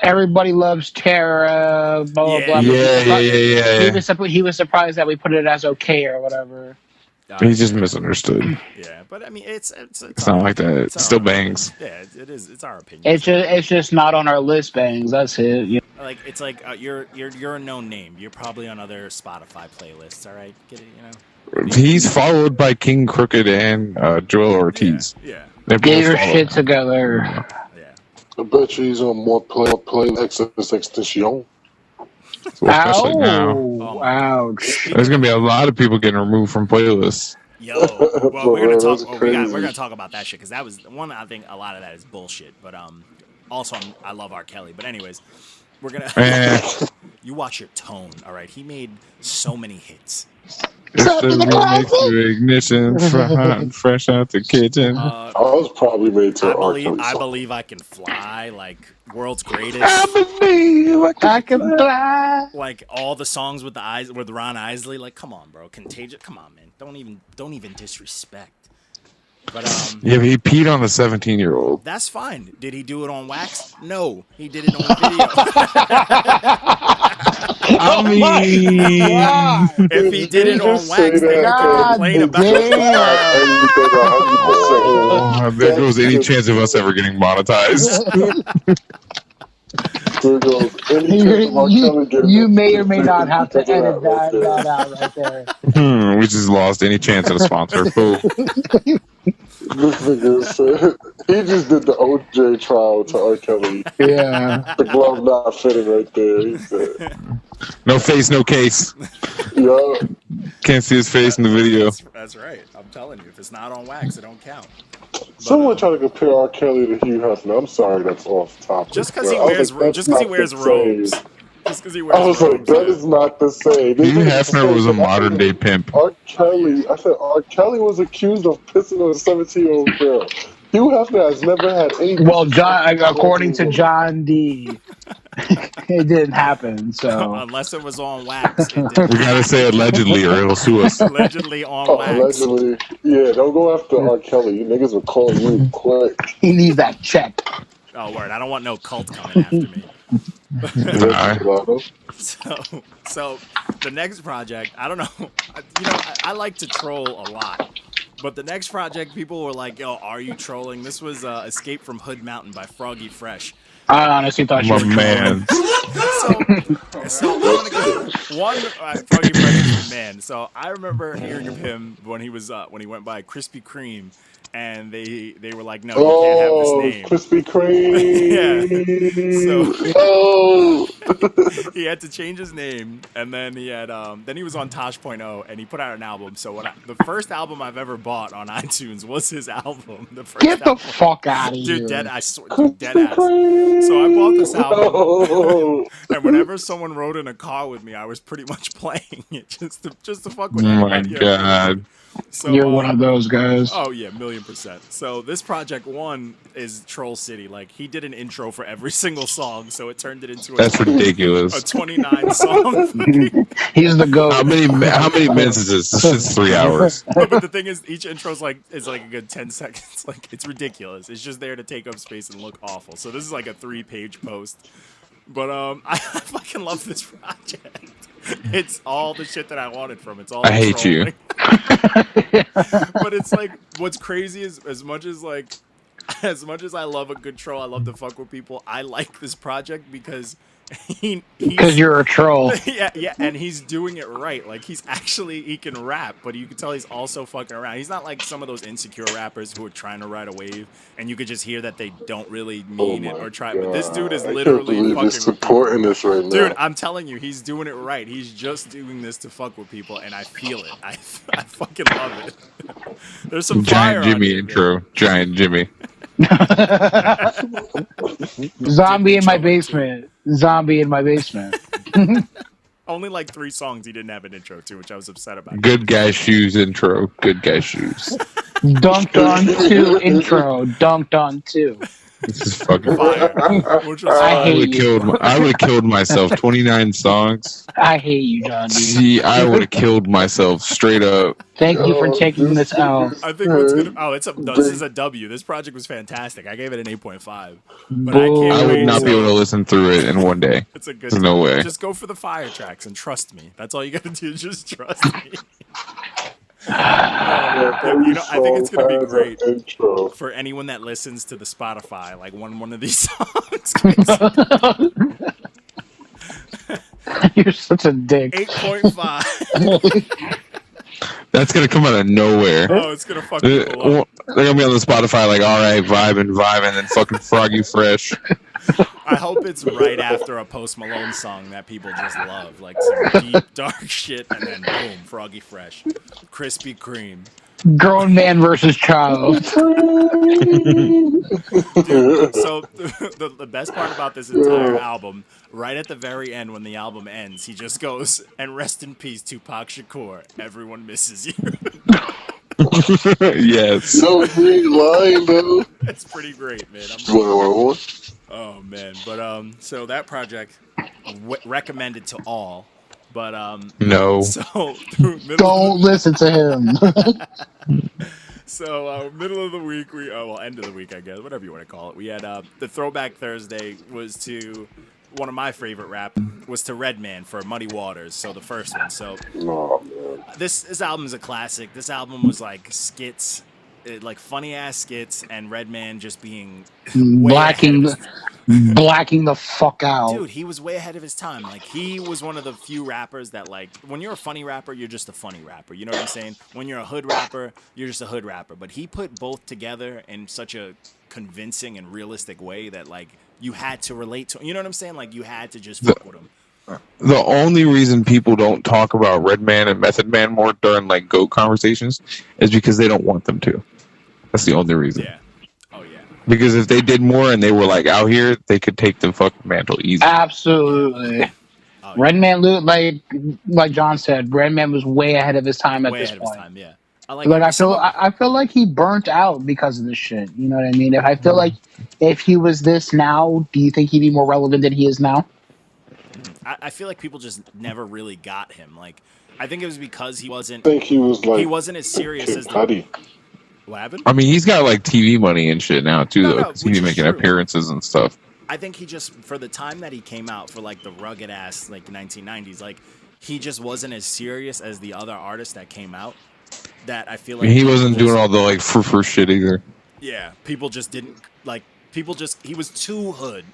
everybody loves Terra, blah, blah, blah. Yeah. He was surprised that we put it as okay or whatever. He just misunderstood. Yeah, but I mean, it's not like that. It still bangs. Yeah, it is. It's our opinion. It's just not on our list bangs. That's it. You know? Like it's like you're a known name. You're probably on other Spotify playlists. All right, get it? You know. He's followed by King Crooked and Joel Ortiz. Yeah. Get your shit together. Yeah. I bet you he's on more play Extension. Especially now. Ouch. There's gonna be a lot of people getting removed from playlists. Yo, well, we're gonna talk about that shit because that was one. I think a lot of that is bullshit. But also I love R. Kelly. But anyways, we're gonna. You watch your tone, all right? He made so many hits. It's the remix to Ignition, hot and fresh out the kitchen. I was probably made to I Believe I Can Fly, like World's Greatest. I believe I can fly. Like all the songs with Ron Isley. Like, come on, bro. Contagious. Come on, man. Don't even disrespect. But yeah, but he peed on the 17-year-old. That's fine. Did he do it on wax? No, he did it on video. I mean, if he did it on wax, then you can complain about it. There goes any chance of us ever getting monetized. You may or may not have to edit that out right there. We just lost any chance at a sponsor. Cool. This nigga said he just did the OJ trial to R. Kelly. Yeah. The glove not fitting right there. He said, no face, no case. Yeah. Can't see his face in the video. That's right. I'm telling you, if it's not on wax, it don't count. Someone trying to compare R. Kelly to Hugh Hefner. I'm sorry, that's off topic. Just because he wears robes. Just because he wears robes. I was like, that is not the same. Hugh Hefner was a modern day pimp. R. Kelly was accused of pissing on a 17-year-old girl. Hugh Hefner has never had any. Well, John, according to John D, it didn't happen. So Unless it was on wax, it We didn't. gotta say allegedly, or it'll sue us. Allegedly on wax. Allegedly, yeah. Don't go after R. Kelly. You niggas will call you quick. he needs that check. Oh, word. I don't want no cult coming after me. Nah. So the next project, I don't know. I like to troll a lot. But the next project, people were like, yo, are you trolling? This was Escape from Hood Mountain by Froggy Fresh. I honestly thought you My were man. So I'm gonna go one. Froggy Fresh is the man. So I remember hearing of him when he went by Krispy Kreme, and they were like, no, you can't have this name. Krispy Kreme. Yeah. Oh. He had to change his name, and then he had then he was on Tosh.0, and he put out an album. So the first album I've ever bought on iTunes was his album. The first Get the album. fuck out of here, Dude, dead ass. So I bought this album, and whenever someone rode in a car with me, I was pretty much playing it just to fuck with Oh my everybody. god. So, You're one of those guys. Oh yeah, 1,000,000%. So this project one is Troll City. Like he did an intro for every single song, so it turned it into That's ridiculous. a 29 song. He's the goat. How many minutes is this? This is 3 hours. But the thing is, each intro is like a good 10 seconds. Like it's ridiculous. It's just there to take up space and look awful. So this is like a 3-page post. But I fucking love this project. It's all the shit that I wanted from it. It's all I hate you. But it's like, what's crazy is as much as I love a good troll, I love to fuck with people. I like this project because Because you're a troll. yeah, and he's doing it right. Like he can rap, but you can tell he's also fucking around. He's not like some of those insecure rappers who are trying to ride a wave, and you could just hear that they don't really mean it or try. But this dude is literally fucking supporting this right now. Dude, I'm telling you, he's doing it right. He's just doing this to fuck with people, and I feel it. I fucking love it. There's some fire Giant Jimmy on it, intro. man. Giant Jimmy. Zombie in my basement. Zombie in my basement. Only like 3 songs he didn't have an intro to, which I was upset about. Good Guy Shoes intro. Good Guy Shoes. Dunked on 2 intro. Dunked on 2. This is fucking Fire. Which was I fire. hate you. I would have killed myself. 29 songs. I hate you, John D. See, I would have killed myself straight up. Thank you for taking this out. I think what's gonna. Oh, this is a W. This project was fantastic. I gave it an 8.5. But I can't I wait would not be till- able to listen through it in one day. It's a good. There's no way. Just go for the fire tracks and trust me. That's all you gotta do. Just trust me. I think it's gonna be great for anyone that listens to the Spotify. Like one of these songs. You're such a dick. 8.5. That's gonna come out of nowhere. Oh, it's gonna fuck people up. They're gonna be on the Spotify like, all right, vibing, and then fucking Froggy Fresh. I hope it's right after a Post Malone song that people just love, like some deep, dark shit, and then boom, Froggy Fresh, Krispy Kreme. Grown man versus child. Dude, so the best part about this entire album, right at the very end when the album ends, he just goes, and rest in peace, Tupac Shakur. Everyone misses you. Yes. No big line, though. It's pretty great, man. Oh man, but so that project recommended to all, but No. So Don't listen to him. So middle of the week, end of the week, I guess, whatever you want to call it. We had the Throwback Thursday was to one of my favorite rap was to Redman for Muddy Waters. So the first one. So this album is a classic. This album was like skits. Like funny ass skits and Redman just being blacking the fuck out. Dude, he was way ahead of his time. Like he was one of the few rappers that like when you're a funny rapper, you're just a funny rapper. You know what I'm saying? When you're a hood rapper, you're just a hood rapper. But he put both together in such a convincing and realistic way that like you had to relate to him. You know what I'm saying? Like you had to just fuck with him. The only reason people don't talk about Redman and Method Man more during like GOAT conversations is because they don't want them to. That's the only reason. Yeah. Oh yeah. Because if they did more and they were like out here, they could take the fucking mantle easy. Absolutely. Oh, yeah. Redman, like John said, Redman was way ahead of his time at Way this ahead of his point. time, yeah. I like Like some of, I feel like he burnt out because of this shit. You know what I mean? If I feel like if he was this now, do you think he'd be more relevant than he is now? I feel like people just never really got him. Like, I think it was because he wasn't. I think he was like he wasn't as serious Kid as the. Cudi. What happened? I mean, he's got like TV money and shit now too, No, though, no, because which he's is making true. appearances and stuff. I think he just, for the time that he came out, for like the rugged ass like 1990s, like he just wasn't as serious as the other artists that came out. That I feel like He wasn't doing all the like for shit either. Yeah, people just didn't like. People just he was too hood,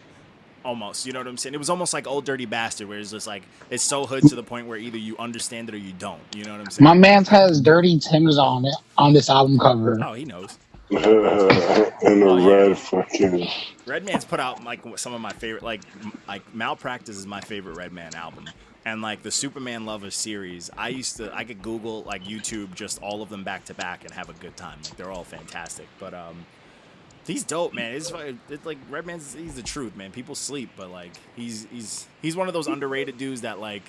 almost. You know what I'm saying? It was almost like Old Dirty Bastard, where it's just like it's so hood to the point where either you understand it or you don't. You know what I'm saying? My man's has Dirty Tim's on it on this album cover. Oh, he knows. And the red fucking. Redman's put out like some of my favorite, like Malpractice is my favorite Redman album, and like the Superman Lover series. I could Google like YouTube just all of them back to back and have a good time. Like they're all fantastic. But he's dope, man. It's like Redman's, he's the truth, man. People sleep, but like he's one of those underrated dudes that like.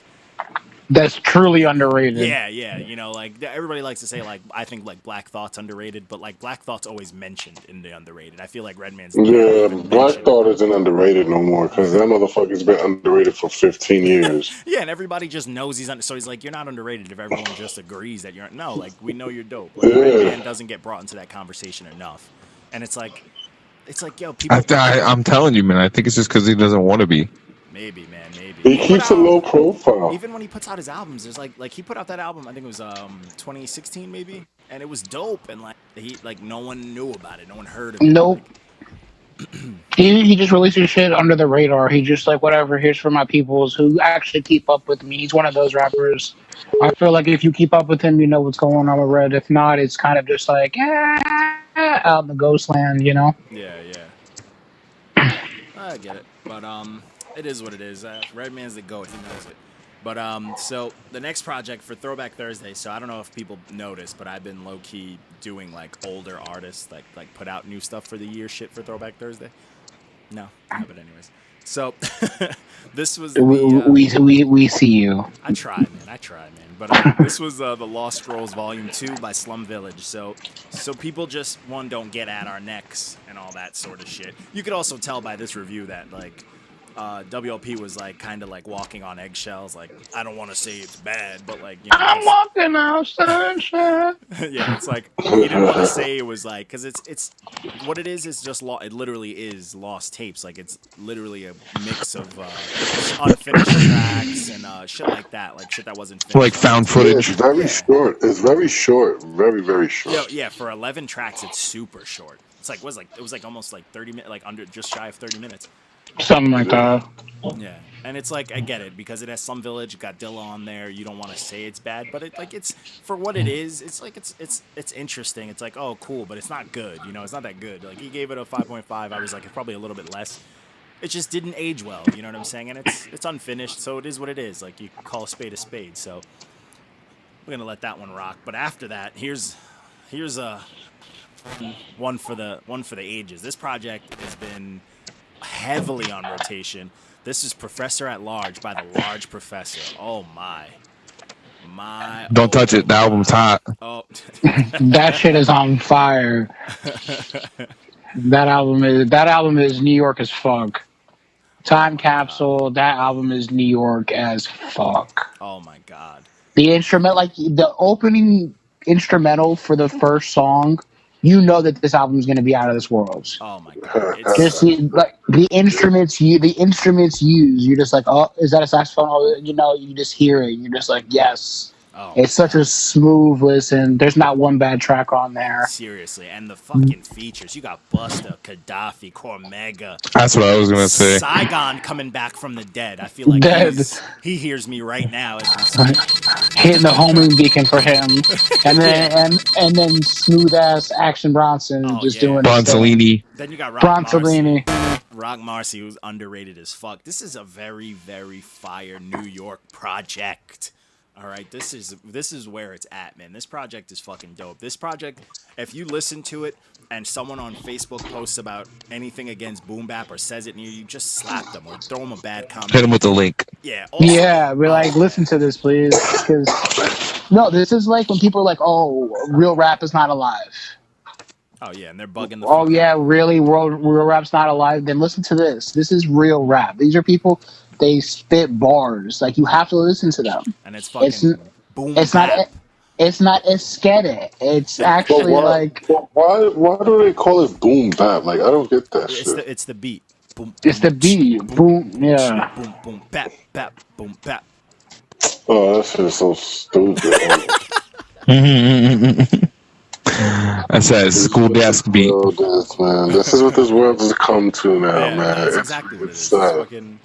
That's truly underrated. Yeah, you know, like everybody likes to say, like I think like Black Thought's underrated, but like Black Thought's always mentioned in the underrated. I feel like Redman's Black Thought isn't underrated no more because that motherfucker's been underrated for 15 years. Yeah, and everybody just knows he's so he's like, you're not underrated if everyone just agrees that you're no, like we know you're dope. Like, Redman doesn't get brought into that conversation enough, and it's like yo, people. I'm telling you, man. I think it's just because he doesn't want to be. Maybe, man, maybe. He keeps a low profile. Even when he puts out his albums, there's like he put out that album, I think it was 2016 maybe, and it was dope, and like no one knew about it, no one heard of it. Nope. He just releases shit under the radar. He just like whatever. Here's for my peoples who actually keep up with me. He's one of those rappers. I feel like if you keep up with him, you know what's going on with Red. If not, it's kind of just like out in the ghost land, you know. Yeah. I get it, but it is what it is. Redman's the GOAT. He knows it. But so the next project for Throwback Thursday. So I don't know if people noticed, but I've been low key doing like older artists, like put out new stuff for the year shit for Throwback Thursday. No, but anyways. So this was we see you. I try, man. But this was the Lost Scrolls Volume 2 by Slum Village. So people just don't get at our necks and all that sort of shit. You could also tell by this review that like WLP was like kind of like walking on eggshells. Like I don't want to say it's bad, but like I'm walking on sunshine. Yeah, it's like he didn't want to say it was like because it's what it is just it literally is lost tapes. Like it's literally a mix of unfinished tracks and shit like that, like shit that wasn't finished. Like found footage. It's very short. It's very short. Very short. Yeah, for 11 tracks, it's super short. It's like it was like almost like 30 minutes, like under just shy of 30 minutes. Something like that. Yeah, and it's like I get it because it has Slum Village, got Dilla on there. You don't want to say it's bad, but it's for what it is. It's like it's interesting. It's like oh cool, but it's not good. You know, it's not that good. Like he gave it a 5.5. I was like it's probably a little bit less. It just didn't age well. You know what I'm saying? And it's unfinished, so it is what it is. Like you call a spade a spade. So we're gonna let that one rock. But after that, here's a one for the ages. This project has been heavily on rotation. This is Professor at Large by the Large Professor. Oh my. Don't touch it. The album's hot. Oh. That shit is on fire. That album is New York as fuck. Time Capsule. That album is New York as fuck. Oh my god. The instrument, like the opening instrumental for the first song, you know that this album is going to be out of this world. Oh my god! Just like the instruments used, you're just like, oh, is that a saxophone? Oh, you know, you just hear it. You're just like, yes. Oh, it's such a smooth listen. There's not one bad track on there. Seriously, and the fucking features. You got Busta, Gaddafi, Cormega. That's what I was gonna say. Saigon coming back from the dead. I feel like he hears me right now as we speak. Hitting the homing beacon for him, and then and then smooth ass Action Bronson doing Bronsolini. Then you got Rock Marcy, who's underrated as fuck. This is a very, very fire New York project. All right, this is where it's at, man. This project is fucking dope. This project, if you listen to it and someone on Facebook posts about anything against boom bap or says it near you, just slap them or throw them a bad comment. Hit him with the link. Yeah. Also, Yeah, we're like, listen to this, please, because no, this is like when people are like, "Oh, real rap is not alive." Oh yeah, and they're bugging the. Oh fuck yeah, out. really, real rap's not alive. Then listen to this. This is real rap. These are people. They spit bars. Like you have to listen to them. And it's fucking It's boom it's bap. not. It's not aesthetic. It's actually like why do they call it boom bap? Like I don't get that It's shit. it's the beat. Boom. it's the beat. Boom. Yeah. Boom. Boom. Bap. Bap. Boom. Bap. Oh, that shit is so stupid. That's that school desk beat. Man. This is what this world has come to now, Yeah, man. that's exactly what it is. It's It's sad. fucking.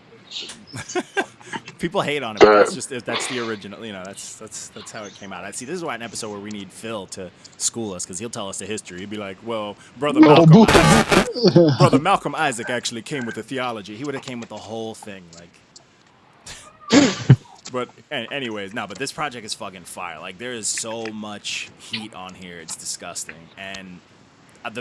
People hate on it, but that's the original. You know, that's how it came out. See, this is why an episode where we need Phil to school us because he'll tell us the history. He'd be like, "Well, brother Malcolm Isaac actually came with a theology. He would have came with the whole thing, like." But anyways, no. But this project is fucking fire. Like there is so much heat on here. It's disgusting. And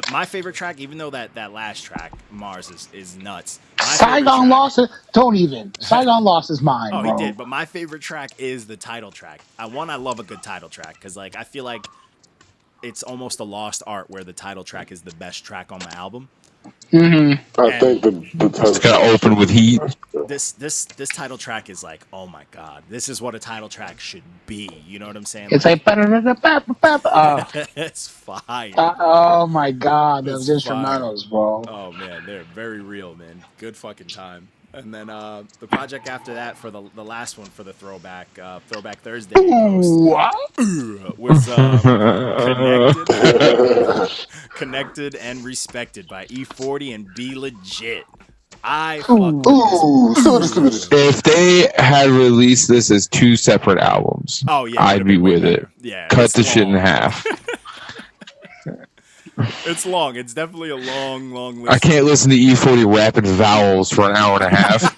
my favorite track, even though that last track Mars is nuts. Saigon Lost. Don't even. Saigon Lost is mine, Oh, bro. he did. But my favorite track is the title track. I love a good title track because like I feel like it's almost a lost art where the title track is the best track on the album. I think the It's gotta open with heat. This title track is like, oh my god, this is what a title track should be. You know what I'm saying? It's like. It's fire. Oh my god, those It's fire. instrumentals, bro. Oh man, they're very real, man. Good fucking time. And then the project after that for the last one for the Throwback Thursday post What? was connected and respected by E40 and Be Legit. I fuck with this. If they had released this as two separate albums, Oh yeah, I'd be with it. Yeah, Cut it's the shit in long. half. It's long. It's definitely a long list. I can't listen to E40 rapping vowels for an hour and a half.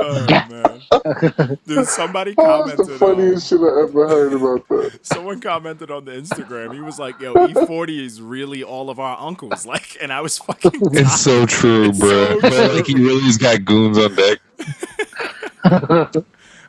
Oh man. Dude, somebody Oh, that's the commented. funniest shit I ever heard about that. Someone commented on the Instagram. He was like, "Yo, E40 is really all of our uncles." Like, and I was fucking. It's so true, It's bro. so true. Like he really has got goons on deck.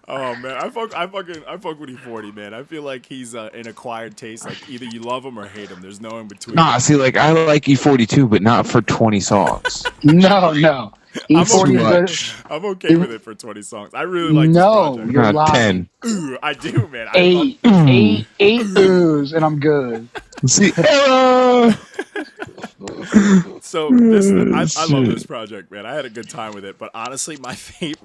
Oh man, I fuck with E40, man. I feel like he's an acquired taste. Like either you love him or hate him. There's no in between. Nah, see, like I like E40 too, but not for 20 songs. No. I'm E40 okay. is I'm okay with it for 20 songs. I really like No, this project. you're Not lying. 10. Ooh, I do, man. eight oohs, and I'm good. See, error! So I love this project, man. I had a good time with it. But honestly, my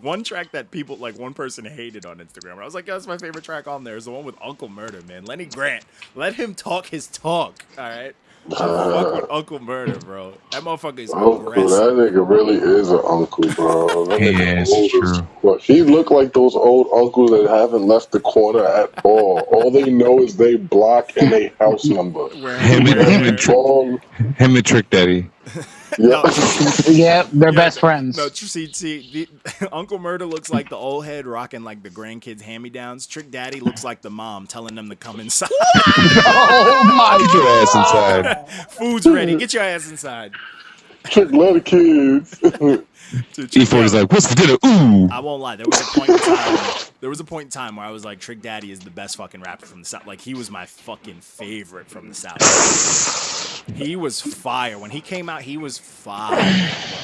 one track that people like one person hated on Instagram. I was like, "Yo, that's my favorite track on there." Is the one with Uncle Murder, man. Lenny Grant, let him talk his talk. All right. I fuck with Uncle Murder, bro. That motherfucker is Uncle, aggressive. that nigga really is an uncle, bro. That nigga Yeah, it's old as true. fuck. He look like those old uncles that haven't left the corner at all. All they know is they block and they house number. Him and Trick Daddy. Yeah. Yeah, they're best friends. No, Uncle Murder looks like the old head rocking like the grandkids' hand-me-downs. Trick Daddy looks like the mom telling them to come inside. Oh my Get your ass inside. Food's ready. Get your ass inside. Trick love the kids. Dude, Trick E40's Daddy- like, what's for dinner? Ooh. I won't lie. There was a point in time where I was like, Trick Daddy is the best fucking rapper from the South. Like, he was my fucking favorite from the South. He was fire. When he came out, he was fire, bro.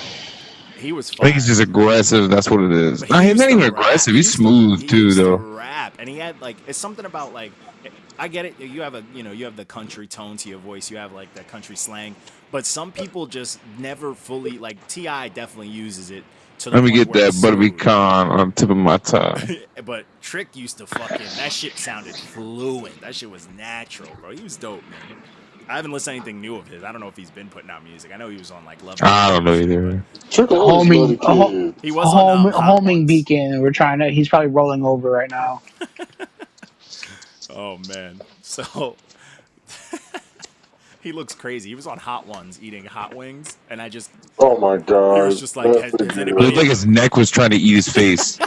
He was I fire. think he's just aggressive. That's what it is. But Nah, he's used not to even rap. aggressive. He He's used to- smooth he too, used to though. rap, and he had like it's something about like I get it. You have the country tone to your voice. You have like that country slang, but some people just never fully like. Ti definitely uses it. To the Let me point get where that it's buttery smooth. con on the tip of my tongue. But Trick used to fucking that shit sounded fluent. That shit was natural, bro. He was dope, man. I haven't listened to anything new of his. I don't know if he's been putting out music. I know he was on like Love. I don't know either. Trick always love the kids. He was on homing Hot beacon. He's probably rolling over right now. Ones. Oh man, so He looks crazy. He was on Hot Ones eating hot wings, and I just Oh my god. he was just like, has It anybody looked like his neck was trying to eat his face.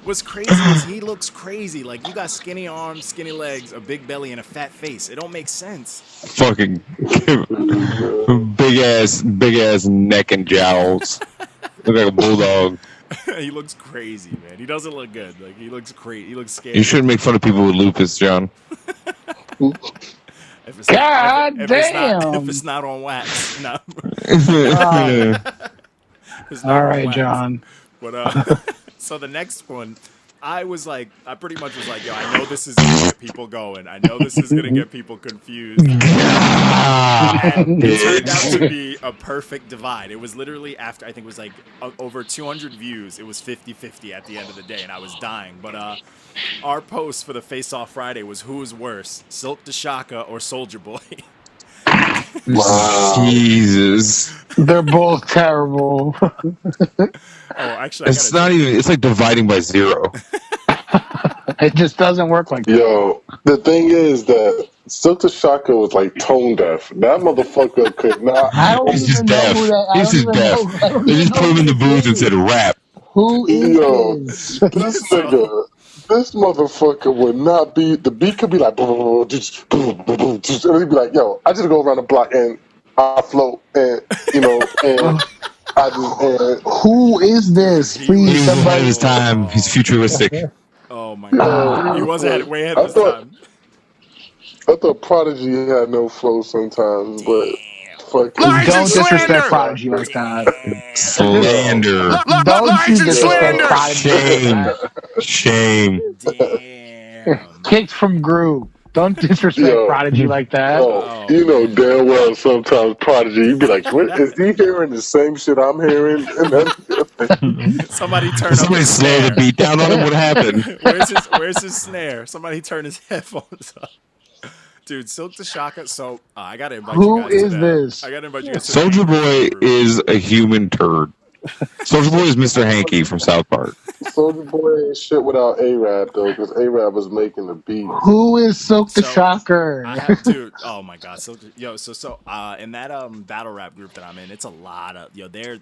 What's crazy is he looks crazy. Like you got skinny arms, skinny legs, a big belly, and a fat face. It don't make sense. Fucking big ass neck and jowls. Look like a bulldog. He looks crazy, man. He doesn't look good. Like he looks crazy. He looks scary. You shouldn't make fun of people with lupus, John. If it's God if damn. it's not on wax, no. Oh. It's not All on right, wax. John. But so the next one, I pretty much was like, yo, I know this is gonna get people going. I know this is gonna get people confused. And it turned out to be a perfect divide. It was literally after, I think it was like over 200 views. It was 50-50 at the end of the day, and I was dying. But our post for the Face Off Friday was who was worse, Silk the Shaka or Soulja Boy? Wow. Jesus. They're both terrible. Actually, It's not even, it's like dividing by 0. It just doesn't work like that. Yo, the thing is that Silk the Shaka was like tone deaf. That motherfucker could not. I don't He's even just know deaf. who that. He's just deaf. They just put him in the booth and said rap. Who is Yo, this? this nigga, this motherfucker would not be. The beat could be like, and he'd be like, "Yo, I just go around the block and I float, and you know, and I just." And, Who is this? He Please, was ahead of somebody. his time. He's futuristic. Oh my god, he wasn't way ahead of his time. I thought Prodigy had no flow sometimes, but fucking. Don't disrespect Prodigy like that. Slander. Don't you disrespect Prodigy like that. Shame. Damn. Kicked from group. Don't disrespect Yo. Prodigy like that. Oh, you know damn well sometimes Prodigy, you'd be like, what, is he hearing the same shit I'm hearing? And then, Somebody turn up Somebody his slow the snare. beat down on him. What happened? Where's his snare? Somebody turn his headphones up. Dude, Silk the Shaka. So I gotta invite Who you guys is to that. this? I gotta invite you guys to Soulja that. Boy is a human turd. Soulja Boy is Mr. Hanky from South Park. Soulja Boy ain't shit without A-Rab, though, because A-Rab was making the beat. Who is Silk the So, Shocker? I have to. Oh my god. So in that battle rap group that I'm in, it's a lot of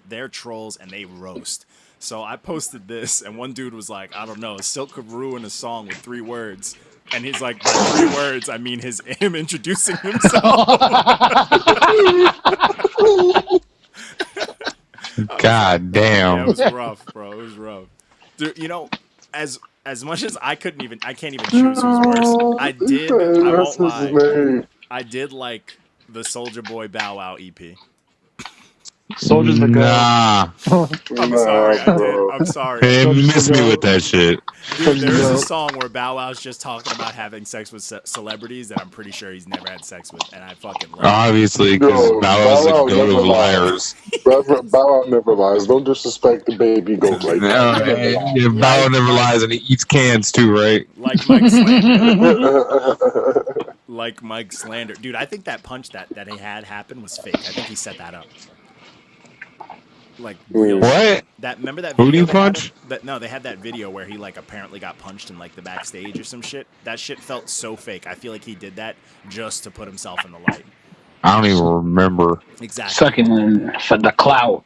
they're trolls and they roast. So I posted this and one dude was like, I don't know, Silk could ruin a song with 3 words. And he's like, by 3 words, I mean him introducing himself. God damn. Yeah, it was rough, bro. It was rough. Dude, you know, as much as I can't even choose who's worse. I won't lie. I did like the Soulja Boy Bow Wow EP. Soldier's the guy. Nah. I'm sorry, I did. I'm sorry. Man, miss me with that shit. Dude, there's a song where Bow Wow's just talking about having sex with celebrities that I'm pretty sure he's never had sex with, and I fucking love it. Obviously, because Yo, Bow Wow's Bow a Wow goat never of liars. Bow Wow never lies. Don't disrespect the baby goat like No, that. yeah, Bow Wow never lies, and he eats cans too, right? Like Mike Slander. Like Mike Slander. Dude, I think that punch that he had happen was fake. I think he set that up. Like real What? remember that Who video do you they had punch? they had that video where he like apparently got punched in like the backstage or some shit. That shit felt so fake. I feel like he did that just to put himself in the light. I don't even remember. Exactly. Sucking for the clout.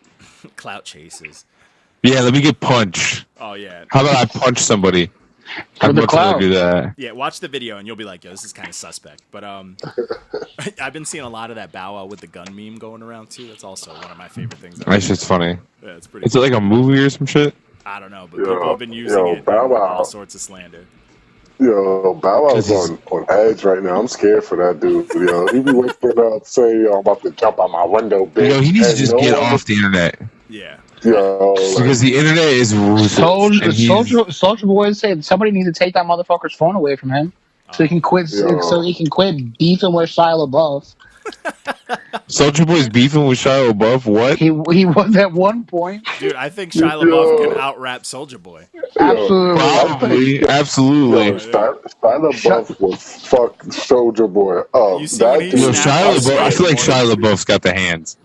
Clout chases. Yeah, let me get punched. Oh yeah. How about I punch somebody? I'd the much rather clout. do that. Yeah, watch the video and you'll be like, yo, this is kind of suspect. But I've been seeing a lot of that Bow Wow with the gun meme going around too. That's also one of my favorite things. That shit's funny. Yeah, it's pretty. Is it like a movie or some shit? I don't know, but Yo, people have been using it Bow in Wow. all sorts of slander. Yo, Bow Wow's on edge right now. I'm scared for that dude. Yo, he be waking up saying, yo, I'm about to jump out my window, bitch. Yo, he needs to And just no get one- off the internet. Yeah. Yo, like, Because the internet is ruthless. and he's- Soldier Boy said somebody needs to take that motherfucker's phone away from him so he can quit. Yo. So he can quit beefing with Shia LaBeouf. Soulja Boy's beefing with Shia LaBeouf. What? He was at one point. Dude, I think Shia LaBeouf can out-rap Soulja Boy. Absolutely. Probably. Absolutely. Yo, Shia LaBeouf will fuck Soulja Boy up. You see when he Yo, snapped Shia on LaBeouf, I feel like Soulja Shia LaBeouf's got the hands.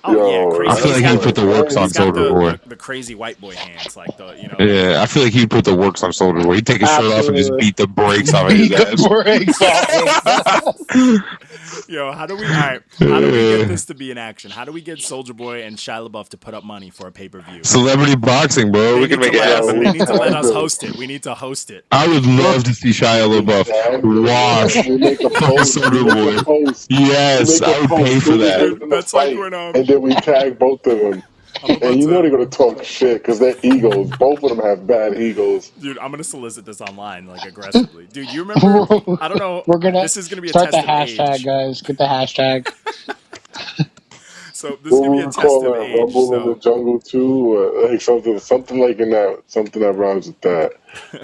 Oh yeah, crazy. I feel like he put the works on He's got Soulja Boy. the crazy white boy hands, like the Yeah, I feel like he'd put the works on Soulja Boy. He'd take his shirt off and just beat the brakes off his ass. Yo, how do we get this to be in action? How do we get Soulja Boy and Shia LaBeouf to put up money for a pay-per-view? Celebrity boxing, bro. We can make it happen. They need to let us host it. We need to host it. I would love to see Shia LaBeouf wash Soulja Boy. Yes, I would pay for that. That's like when and then we tag both of them. And you know they're gonna talk shit because they're egos. Both of them have bad egos. Dude, I'm gonna solicit this online like aggressively. Dude, you remember? I don't know. This is gonna be a start test the of hashtag, age. guys. Get the hashtag. So this is gonna be a test of age. Rumble in the Jungle 2, like something like in that, something that rhymes with that.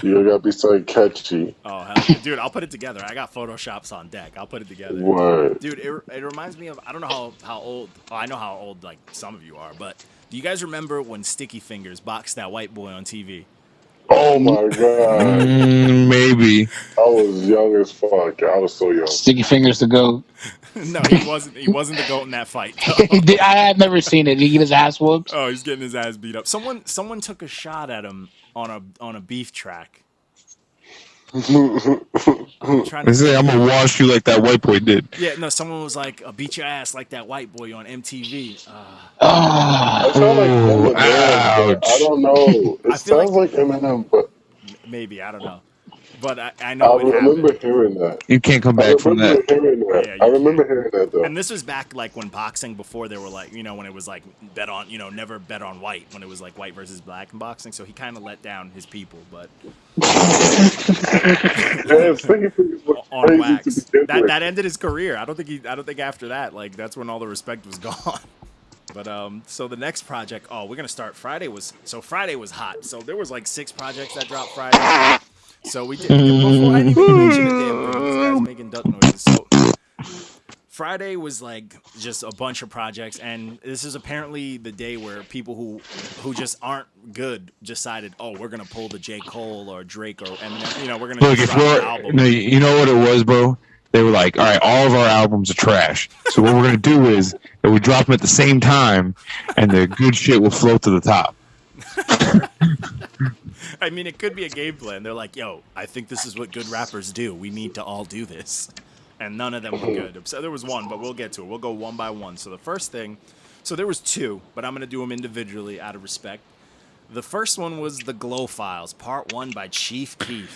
You gotta be so catchy. Oh hell yeah. Dude, I'll put it together. I got Photoshops on deck. I'll put it together. Word. Dude, it reminds me of, I don't know how old. Oh, I know how old like some of you are, but do you guys remember when Sticky Fingers boxed that white boy on TV? Oh my god. Maybe. I was young as fuck. I was so young. Sticky Fingers to go. No, he wasn't. He wasn't the goat in that fight. I have never seen it. Did he get his ass whooped? Oh, he's getting his ass beat up. Someone took a shot at him on a beef track. I'm gonna wash you like that white boy did. Yeah, no, someone was like, beat your ass like that white boy on MTV. That sounds like Eminem, but I don't know. It sounds like Eminem, but maybe, I don't know. But I know it remember happened. hearing that. You can't come back from that. Yeah, I remember hearing that though. And this was back like when boxing, before they were like, when it was like bet on, never bet on white, when it was like white versus black in boxing. So he kind of let down his people, but on wax. That ended his career. I don't think after that, like that's when all the respect was gone. But so the next project, we're gonna start. Friday was hot. So there was like 6 projects that dropped Friday. So we did before I didn't even mention the damn thing. This guy's making duck noises. So Friday was like just a bunch of projects, and this is apparently the day where people who just aren't good decided, we're gonna pull the J. Cole or Drake or Eminem. We're gonna drop an album. No, you know what it was, bro? They were like, all right, all of our albums are trash. So what we're gonna do is that we drop them at the same time, and the good shit will float to the top. I mean, it could be a game plan. They're like, yo, I think this is what good rappers do. We need to all do this. And none of them were good. So there was one, but we'll get to it. We'll go one by one. So the first thing, there was 2, but I'm going to do them individually out of respect. The first one was the GloFiles, Part 1 by Chief Keef.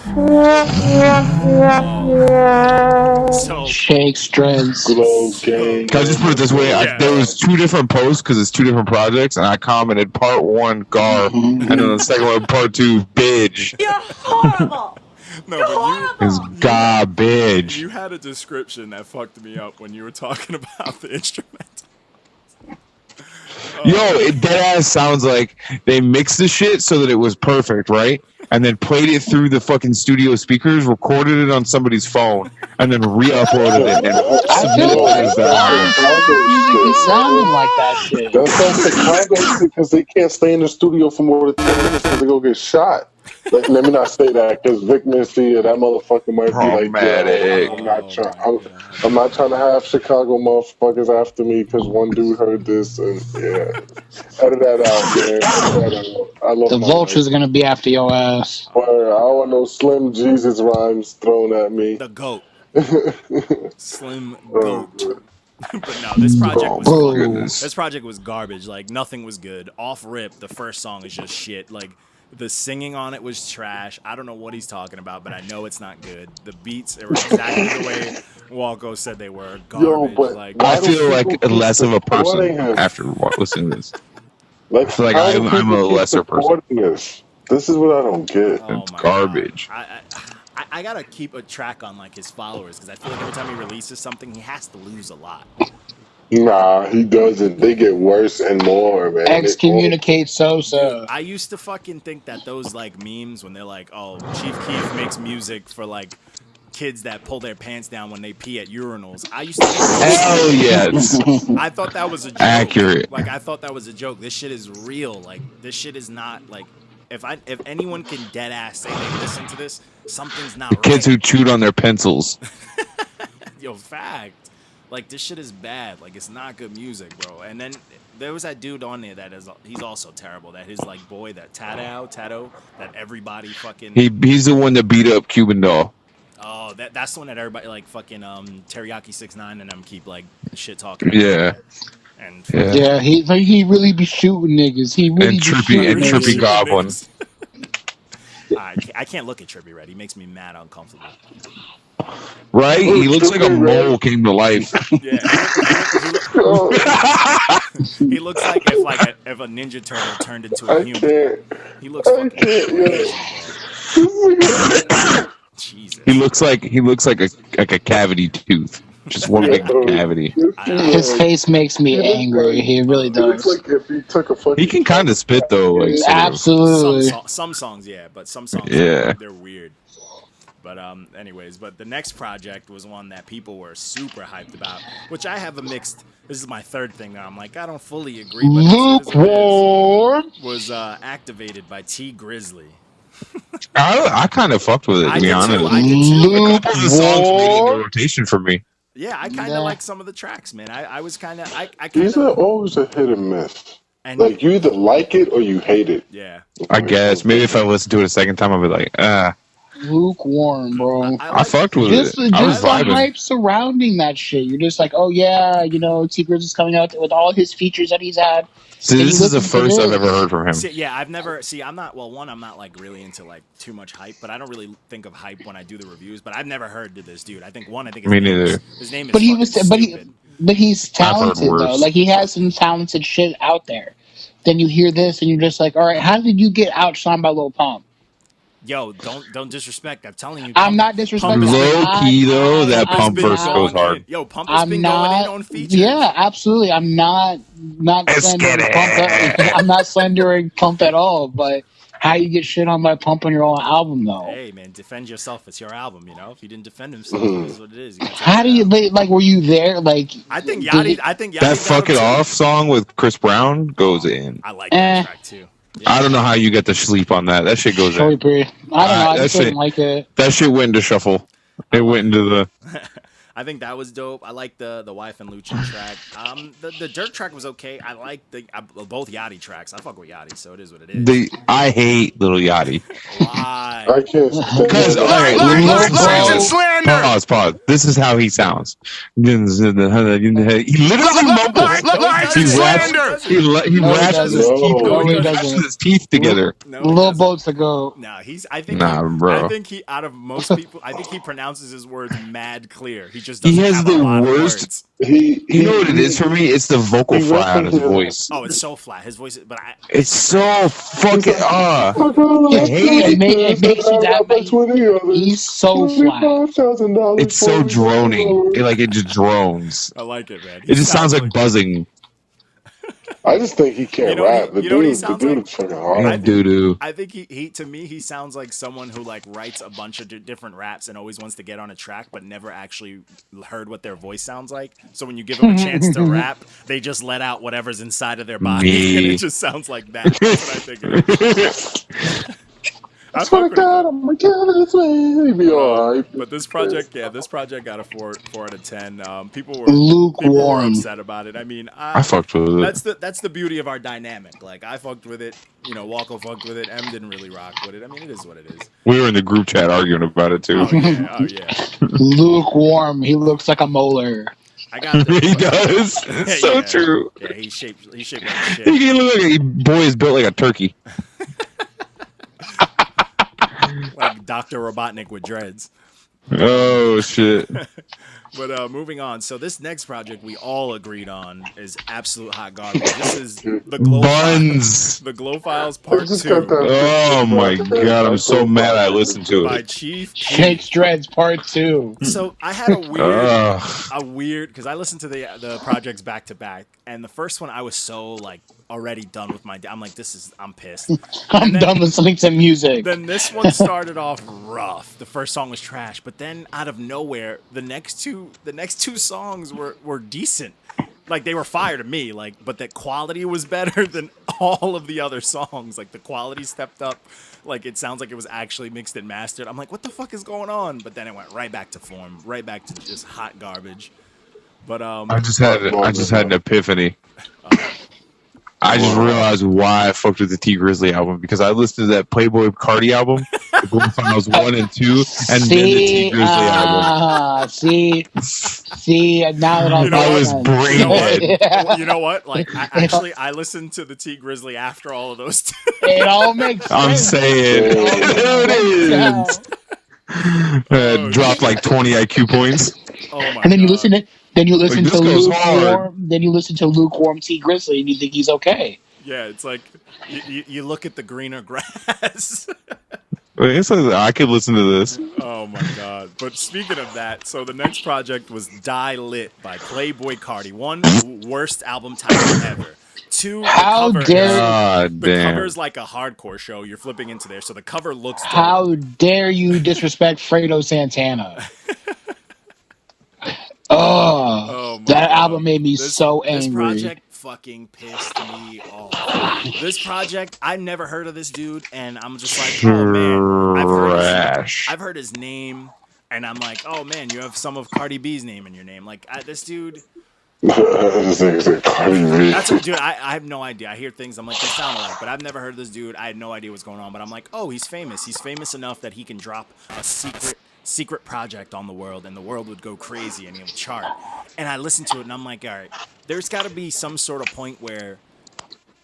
So Shake Strengths. Glow Gang. Can I just put it this way? There was 2 different posts because it's 2 different projects, and I commented Part 1 Gar, and then the second one Part 2 Bitch. You're horrible. No, but It's garbage. you had a description that fucked me up when you were talking about the instrument. Yo, it dead ass sounds like they mixed the shit so that it was perfect, right? And then played it through the fucking studio speakers, recorded it on somebody's phone, and then re-uploaded it and submitted it as their Music is sounding like that shit. That's like Chicago because they can't stay in the studio for more than 10 minutes because they go get shot. Like, let me not say that because Vic Missy and that motherfucker might be like, I'm not trying to have Chicago motherfuckers after me because one dude heard this and edit that out, man. I love the vultures are gonna be after your ass. I don't want no Slim Jesus rhymes thrown at me. The GOAT. Slim GOAT. But no, this project was garbage. Like, nothing was good. Off rip, the first song is just shit. Like, the singing on it was trash. I don't know what he's talking about, but I know it's not good. The beats are exactly the way Walco said they were. Garbage. I feel like less of a person after listening to this. I feel like I'm a lesser person. This is what I don't get. It's garbage. I gotta keep a track on like his followers because I feel like every time he releases something, he has to lose a lot. Nah, he doesn't. They get worse and more, man. Excommunicate Sosa. I used to fucking think that those like memes when they're like, Chief Keef makes music for like kids that pull their pants down when they pee at urinals. I used to think hell yes. I thought that was a joke. Accurate. Like, I thought that was a joke. This shit is real. Like, this shit is not like, if anyone can dead ass say they listen to this, something's not right. Kids who chewed on their pencils. Yo, fact. Like, this shit is bad. Like, it's not good music, bro. And then there was that dude on there that is he's also terrible. That his like boy that Tato that everybody fucking. He's the one that beat up Cuban Doll. Oh, that's the one that everybody like fucking Teriyaki 6ix9ine and them keep like shit talking. Yeah. And yeah, he really be shooting niggas. He really And be Trippy shooting and Trippy niggas. Goblin. I can't look at Trippy Red. He makes me mad uncomfortable. Right? He looks like a mole came to life. Yeah. He looks like if a Ninja Turtle turned into a human. He looks fucking crazy, Jesus. He looks like a cavity tooth. Just one big cavity. His face makes me angry. He really does. He looks like if he took a fucking. He can kind of spit though. Like, Absolutely. Some songs, yeah, but some songs, Yeah. they're weird. But anyways, but the next project was one that people were super hyped about, which I have a mixed. This is my third thing that I'm like, I don't fully agree, but Lukewarm. was activated by T Grizzly. I kind of fucked with it, to be honest. I did too. A couple of the songs made it in rotation for me. Yeah, I kind of like some of the tracks, man. I was kind of, I kind These are of. always a hit and miss. And Like you either like it or you hate it. yeah, I guess maybe if I listen to it a second time, I'll be like, Lukewarm, bro. I fucked with Just it. I was the vibing. hype surrounding that shit. You're just like, oh yeah, you know, T Grizzly's coming out with all his features that he's had. See, And this you is the listen to first I've this. ever heard from him. See, yeah, I've never. See, I'm not. Well, one, I'm not like really into like too much hype, but I don't really think of hype when I do the reviews. But I've never heard of this dude. I think his Me name neither. Is, his name is. But he fucking was, stupid. but he's talented worse. though. Like he has some talented shit out there. Then you hear this and you're just like, all right, how did you get outshined by Lil Pump? Yo, don't disrespect. I'm telling you. I'm not disrespecting. Low key though, that I'm Pump verse not- goes hard. Yo, Pump has I'm been not. going in on features. Yeah, absolutely. I'm not Let's slandering get Pump. it. I'm not slandering Pump at all. But how you get shit on by Pump on your own album though? Hey man, defend yourself. It's your album. You know, if he didn't defend himself, it is what it is. You gotta take How it do you out. like? Were you there? Like, I think did Yachty. it- I think Yachty That got "Fuck him It too. Off" song with Chris Brown goes in. I like that track too. Yeah. I don't know how you get to sleep on that. That shit goes Joey in. Bree. I don't know. I that just shit- didn't like it. That shit went into shuffle. It went into the. I think that was dope. I like the Wife and Lucci track. The Dirk track was okay. I like both Yachty tracks. I fuck with Yachty, so it is what it is. I hate Little Yachty. Why? I can't stand Because, all right, pause. This is how he sounds. He literally mumbles. He raps. He raps with his teeth. No, He he raps doesn't. with his teeth together. No, he Lil doesn't. Boats to go. No, I think. Bro. I think he out of most people. I think he pronounces his words mad clear. He just doesn't He has have the a lot worst- Of words. You know what it is for me? It's the vocal he fry on his references- voice. Oh, it's so flat. His voice, but It's so fucking I hate It makes you that bad. He's so flat. It's so droning. It just drones. I like it, man. It just sounds like buzzing. I just think he can't You know what he- rap. The you know what he dude sounds is like? fucking hard. Doo doo. I think he to me he sounds like someone who like writes a bunch of different raps and always wants to get on a track but never actually heard what their voice sounds like. So when you give them a chance to rap, they just let out whatever's inside of their body Me. and it just sounds like that. That's what I think it is. I I swear fuck to with it, God, though. I'm gonna kill this way. He be alright. But this project got a 4 out of 10. People were Lukewarm. upset about it. I mean, I fucked with it. that's the beauty of our dynamic. Like I fucked with it, Walko fucked with it. M didn't really rock with it. I mean, it is what it is. We were in the group chat arguing about it too. Oh yeah. Lukewarm. He looks like a molar. I got He does. It's so Yeah. true. Yeah, he's shaped like shit. He look like a boy is built like a turkey. Like Dr. Robotnik with dreads. Oh shit. But moving on. So this next project we all agreed on is absolute hot garbage. This is the GloFiles. Buns. The GloFiles I Part just 2 got that. Oh my god, I'm so mad I listened to by it. Chief Keef. Shakes Dreads Part 2. So I had Ugh. a weird because I listened to the projects back to back, and the first one I was so like already done with my. I'm like, I'm pissed. I'm done listening to music. Then this one started off rough. The first song was trash, but then out of nowhere, the next two songs were decent. Like they were fire to me. Like, but the quality was better than all of the other songs. Like the quality stepped up. Like it sounds like it was actually mixed and mastered. I'm like, what the fuck is going on? But then it went right back to form, right back to just hot garbage. But I just had an epiphany. I just realized why I fucked with the T Grizzly album because I listened to that Playboi Carti album, the GloFiles 1 and 2, and then the T Grizzly album. See, now that all I was brain dead. You know what? Like, I listened to the T Grizzly after all of those. It all makes sense. I'm saying, there it is. Dropped like 20 IQ points. Oh my! And then you God. listen to this goes hard. Then you listen to lukewarm T Grizzly, and you think he's okay. Yeah, it's like you look at the greener grass. I could listen to this. Oh my God! But speaking of that, so the next project was Die Lit by Playboi Carti. One, worst album title ever. Two, How the cover, dare the cover's like a hardcore show. You're flipping into there, so the cover looks dope. How dare you disrespect Fredo Santana? Oh that God. album made me so angry. This project fucking pissed me off. This project, I never heard of this dude, and I'm just like, oh man, I've heard his name, and I'm like, oh man, you have some of Cardi B's name in your name. Like this dude. This nigga's like Cardi B. Dude, I have no idea. I hear things, I'm like, they sound alike, but I've never heard of this dude. I had no idea what's going on, but I'm like, oh, he's famous. He's famous enough that he can drop a secret project on the world, and the world would go crazy, and he'll chart. And I listened to it, and I'm like, all right, there's got to be some sort of point where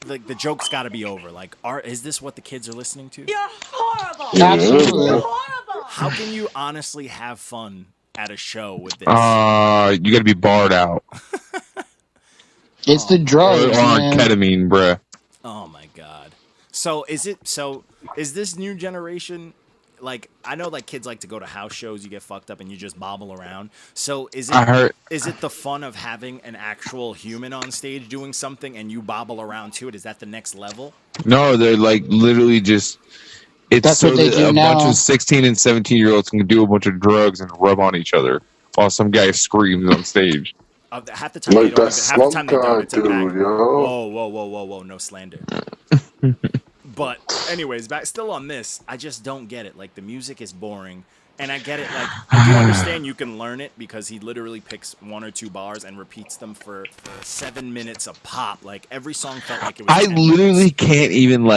the joke's got to be over. Like, is this what the kids are listening to? You're horrible. Absolutely. You're horrible. How can you honestly have fun at a show with this? You got to be barred out. It's the drugs, on man. ketamine, bruh. Oh my God. So is this new generation? Like, I know like kids like to go to house shows, you get fucked up and you just bobble around. So is it the fun of having an actual human on stage doing something and you bobble around to it? Is that the next level? No, they're like literally just That's so what they that do a now. bunch of 16 and 17-year-olds can do a bunch of drugs and rub on each other while some guy screams on stage. Half the time Like they don't. that Half the time they Slump don't. guy It's a back. dude, yo. Whoa! No slander. But anyways, still on this, I just don't get it. Like the music is boring, and I get it. Like I do understand you can learn it because he literally picks one or two bars and repeats them for 7 minutes a pop. Like every song felt like it was. I 10 literally minutes. can't even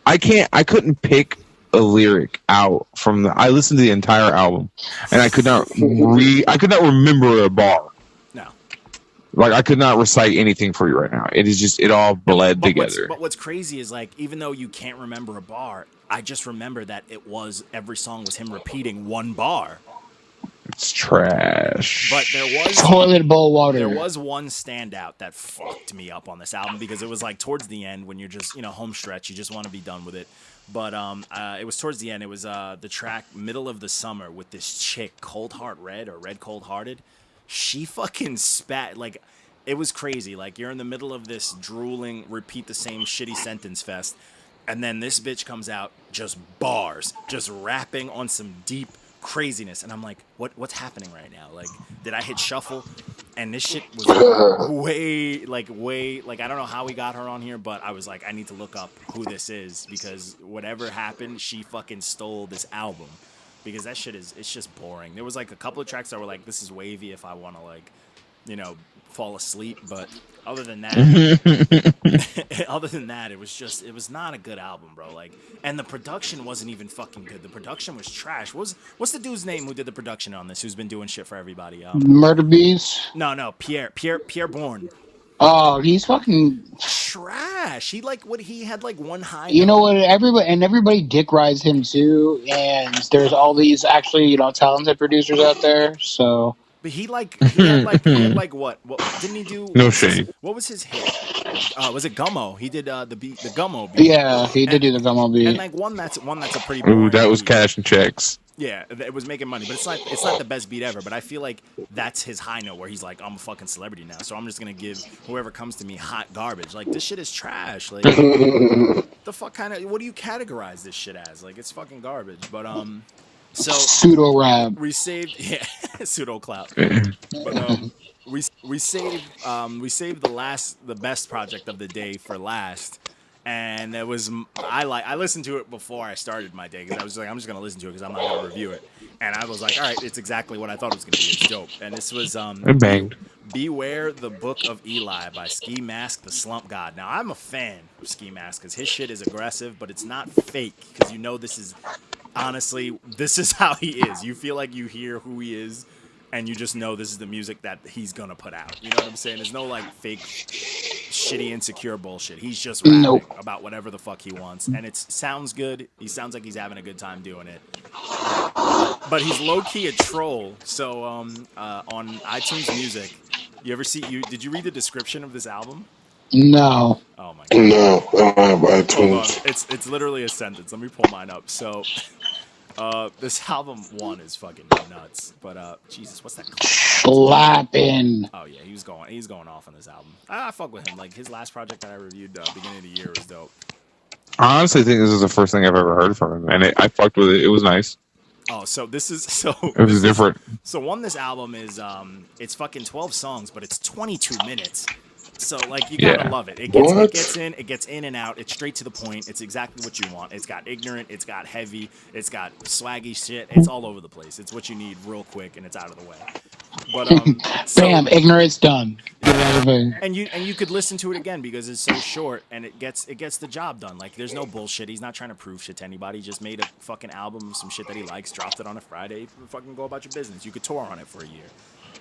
I couldn't pick a lyric out from I listened to the entire album, and I could not remember a bar. No. Like I could not recite anything for you right now. It is just it all bled together. But what's crazy is like even though you can't remember a bar, I just remember that every song was him repeating one bar. It's trash. But there was Toilet bowl water. There was one standout that fucked me up on this album because it was like towards the end when you're just home stretch, you just want to be done with it. But it was towards the end. It was the track "Middle of the Summer" with this chick, Cold Heart Red or Red Cold Hearted. She fucking spat like it was crazy. Like you're in the middle of this drooling, repeat the same shitty sentence fest, and then this bitch comes out just bars, just rapping on some deep craziness, and I'm like, what's happening right now? Like, did I hit shuffle? And this shit was way I don't know how we got her on here, but I was like, I need to look up who this is because whatever happened, she fucking stole this album because that shit it's just boring. There was like a couple of tracks that were like, this is wavy if I want to fall asleep, but other than that, it was not a good album, bro. Like, and the production wasn't even fucking good. The production was trash. What's the dude's name who did the production on this? Who's been doing shit for everybody? Murder Bees? No, Pierre Bourne. Oh, he's fucking trash. He had like one high. You know what? Everybody dick rides him too, and there's all these actually talented producers out there. So. But he had like what didn't he do? No shade. What was his hit? Was it Gummo? He did the Gummo beat. Yeah, he did do the Gummo beat. And like one that's a pretty. Ooh, that was beat. Cash and Checks. Yeah, it was making money, but it's not the best beat ever. But I feel like that's his high note where he's like, I'm a fucking celebrity now, so I'm just gonna give whoever comes to me hot garbage. Like this shit is trash. Like the fuck kind of what do you categorize this shit as? Like it's fucking garbage. But So pseudo rap. We saved pseudo clout. But we saved the best project of the day for last. And it was I listened to it before I started my day because I was like, I'm just gonna listen to it because I'm not gonna review it. And I was like, all right, it's exactly what I thought it was gonna be. It's dope. And this was It banged. Beware the Book of Eli by Ski Mask, the Slump God. Now I'm a fan of Ski Mask because his shit is aggressive, but it's not fake because you know this is honestly this is how he is. You feel like you hear who he is. And you just know this is the music that he's gonna put out. You know what I'm saying? There's no like fake, shitty, insecure bullshit. He's just rapping about whatever the fuck he wants, and it sounds good. He sounds like he's having a good time doing it. But he's low key a troll. So on iTunes Music, did you read the description of this album? No. Oh my god. No, I don't have Hold on. iTunes. It's literally a sentence. Let me pull mine up. So. This album one is fucking nuts, but Jesus, what's that called? Slapping. Oh yeah, he's going off on this album. I fuck with him. Like his last project that I reviewed beginning of the year was dope. I honestly think this is the first thing I've ever heard from him, and I fucked with it. It was nice. Oh, so this is It was different. This album is it's fucking 12 songs, but it's 22 minutes. So like you gotta love it. It gets in and out. It's straight to the point. It's exactly what you want. It's got ignorant. It's got heavy. It's got swaggy shit. It's all over the place. It's what you need real quick, and it's out of the way. But bam, ignorance done. Get it out of the way. And you could listen to it again because it's so short and it gets the job done. Like there's no bullshit. He's not trying to prove shit to anybody. He just made a fucking album of some shit that he likes, dropped it on a Friday. Fucking go about your business. You could tour on it for a year.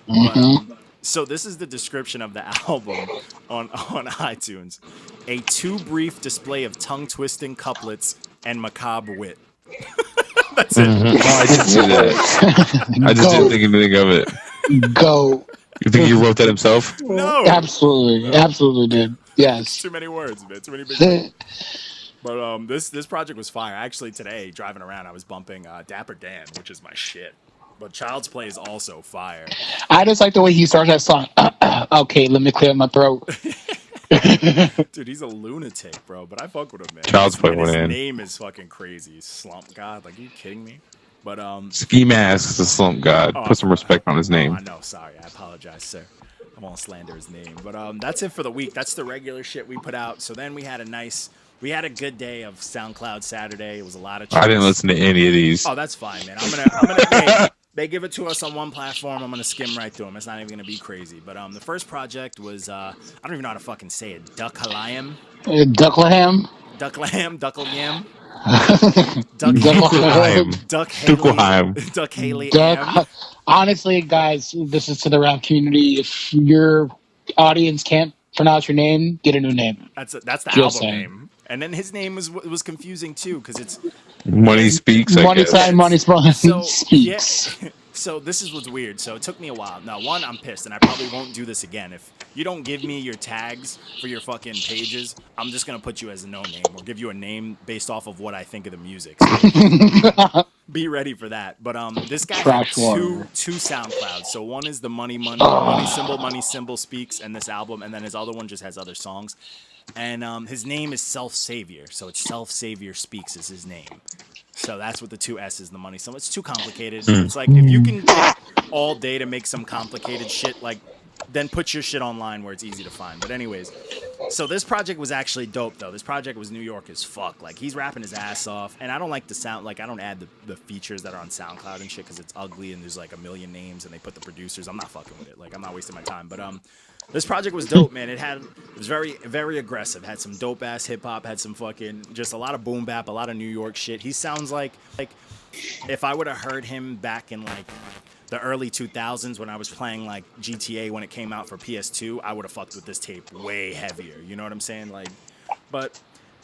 But, so this is the description of the album on iTunes. A too brief display of tongue-twisting couplets and macabre wit. That's it. No, I didn't see that. I just didn't think anything of it. Go. You think he wrote that himself? No. Absolutely did. Yes. Too many words, man. Too many big words. But this project was fire. Actually, today, driving around, I was bumping Dapper Dan, which is my shit. But Child's Play is also fire. I just like the way he starts that song. Okay, let me clear my throat. Dude, he's a lunatic, bro. But I fuck with him, man. Child's Play went his in. name is fucking crazy. Slump God. Like, are you kidding me? But Ski Mask is the Slump God. Put some respect on his name. I know. Sorry, I apologize, sir. I won't slander his name. But that's it for the week. That's the regular shit we put out. So then we had a good day of SoundCloud Saturday. It was a lot of tracks. I didn't listen to any of these. Oh, that's fine, man. I'm gonna they give it to us on one platform. I'm gonna skim right through them. It's not even gonna be crazy. But the first project was I don't even know how to fucking say it. Dukhalayam. Dukhalayam. Dukhalayam. Dukhalayam. Honestly, guys, this is to the rap community. If your audience can't pronounce your name, get a new name. That's the album name. And then his name was confusing too because it's Money Speaks. Money Time, Money Speaks. Yeah. So this is what's weird. So it took me a while. Now, one, I'm pissed, and I probably won't do this again. If you don't give me your tags for your fucking pages, I'm just gonna put you as a no name or give you a name based off of what I think of the music. So be ready for that. But this guy had two SoundClouds. So one is the Money Symbol Speaks, and this album, and then his other one just has other songs. And his name is Self Savior, so it's Self Savior Speaks is his name. So that's what the two S's in the money. So it's too complicated. It's like if you can take all day to make some complicated shit, like then put your shit online where it's easy to find. But anyways, so this project was actually dope though. This project was New York as fuck. Like he's rapping his ass off, and I don't like the sound. Like I don't add the features that are on SoundCloud and shit because it's ugly and there's like a million names and they put the producers. I'm not fucking with it. Like I'm not wasting my time. But this project was dope, man. It was very, very aggressive. Had some dope ass hip hop. Had some fucking just a lot of boom bap, a lot of New York shit. He sounds like if I would have heard him back in like the early 2000s when I was playing like GTA when it came out for PS2, I would have fucked with this tape way heavier. You know what I'm saying? Like, but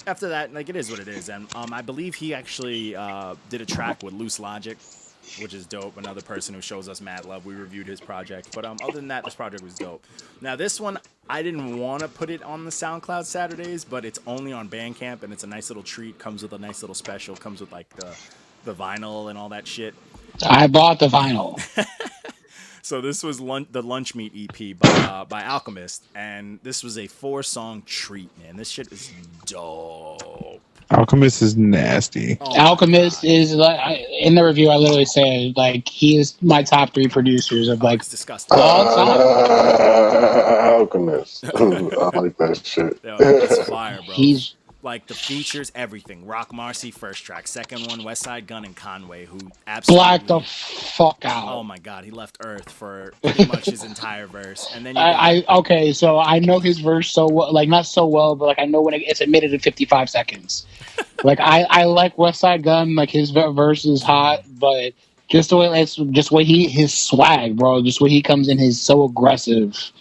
after that, like it is what it is. And I believe he actually did a track with Loose Logic, which is dope. Another person who shows us mad love. We reviewed his project. But other than that, this project was dope. Now, this one, I didn't want to put it on the SoundCloud Saturdays, but it's only on Bandcamp, and it's a nice little treat. Comes with a nice little special. Comes with, like, the vinyl and all that shit. I bought the vinyl. So this was the Lunch Meat EP by Alchemist, and this was a 4-song treat, man. This shit is dope. Alchemist is nasty. Oh Alchemist is like in the review. I literally said like he is my top 3 producers of like it's disgusting. all time. Alchemist. I like that shit. Yo, it's fire, bro. He's Like the features, everything. Rock Marcy first track, second one West Side Gun and Conway, who absolutely Black the fuck out. Oh my god, he left Earth for pretty much his entire verse, and then you got I okay, so I know his verse so well, like not so well, but like I know when it's admitted in 55 seconds. Like I like West Side Gun, like his verse is hot, but just the way his swag, bro, just way he comes in, he's so aggressive.